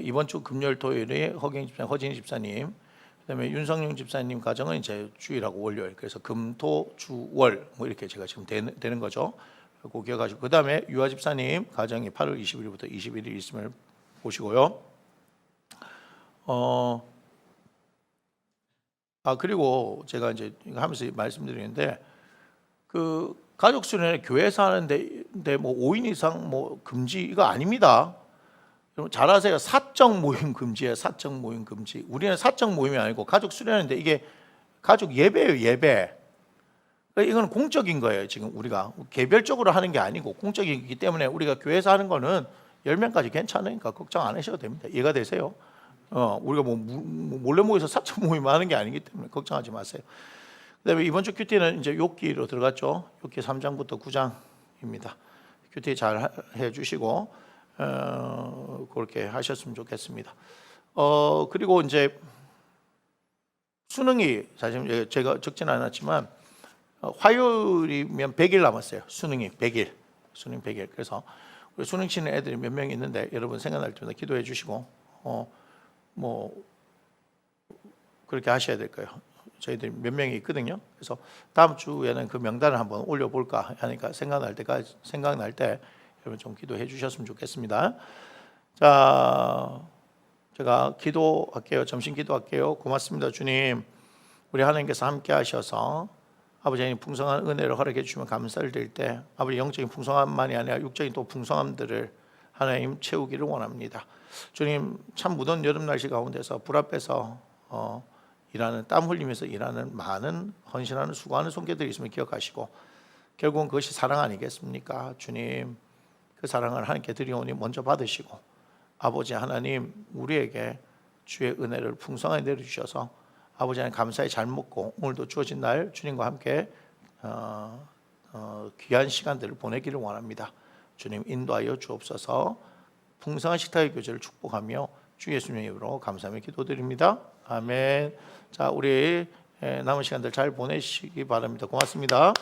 A: 이번 주 금요일 토요일에 허진희 집사님, 그다음에 윤성용 집사님 가정은 이제 주일하고 월요일, 그래서 금토주월 뭐 이렇게 제가 지금 되는 거죠. 그 기억하시고, 그다음에 유아 집사님 가정이 8월 20일부터 21일 있음을 보시고요. 그리고 제가 이제 이거 하면서 말씀드리는데 그 가족 수련회 교회에서 하는데 뭐 5인 이상 뭐 금지 이거 아닙니다. 여러분 잘 아세요. 사적 모임 금지예요. 사적 모임 금지. 우리는 사적 모임이 아니고 가족 수련회인데 이게 가족 예배예요. 예배. 이건 공적인 거예요. 지금 우리가 개별적으로 하는 게 아니고 공적이기 때문에 우리가 교회에서 하는 거는 10명까지 괜찮으니까 걱정 안 하셔도 됩니다. 이해가 되세요? 우리가 뭐 몰래 모여서 사적 모임 하는 게 아니기 때문에 걱정하지 마세요. 그다음에 이번 주 큐티는 이제 욥기로 들어갔죠. 욥기 3장부터 9장입니다. 큐티 잘 해주시고 그렇게 하셨으면 좋겠습니다. 그리고 이제 수능이 사실 제가 적지는 않았지만 화요일이면 100일 남았어요. 수능이 100일. 수능 100일. 그래서 우리 수능 치는 애들이 몇 명 있는데 여러분 생각날 때마다 기도해 주시고 뭐 그렇게 하셔야 될 거예요. 저희들이 몇 명이 있거든요. 그래서 다음 주에는 그 명단을 한번 올려볼까 하니까 생각날 때 여러분 좀 기도해 주셨으면 좋겠습니다. 자, 제가 기도할게요. 점심 기도할게요. 고맙습니다, 주님. 우리 하나님께서 함께 하셔서 아버지 하나님 풍성한 은혜를 허락해 주시면 감사를 드릴 때 아버지 영적인 풍성함만이 아니라 육적인 또 풍성함들을 하나님 채우기를 원합니다. 주님, 참 무더운 여름 날씨 가운데서 불 앞에서 일하는, 땀 흘리면서 일하는 많은 헌신하는 수고하는 손길들이 있음을 기억하시고 결국은 그것이 사랑 아니겠습니까? 주님, 그 사랑을 하나님께 드리오니 먼저 받으시고 아버지 하나님 우리에게 주의 은혜를 풍성하게 내려주셔서 아버지 하나님 감사히 잘 먹고 오늘도 주어진 날 주님과 함께 귀한 시간들을 보내기를 원합니다. 주님 인도하여 주옵소서. 풍성한 식탁의 교제를 축복하며 주 예수님의 이름으로 감사하며 기도드립니다. 아멘. 자, 우리 남은 시간들 잘 보내시기 바랍니다. 고맙습니다.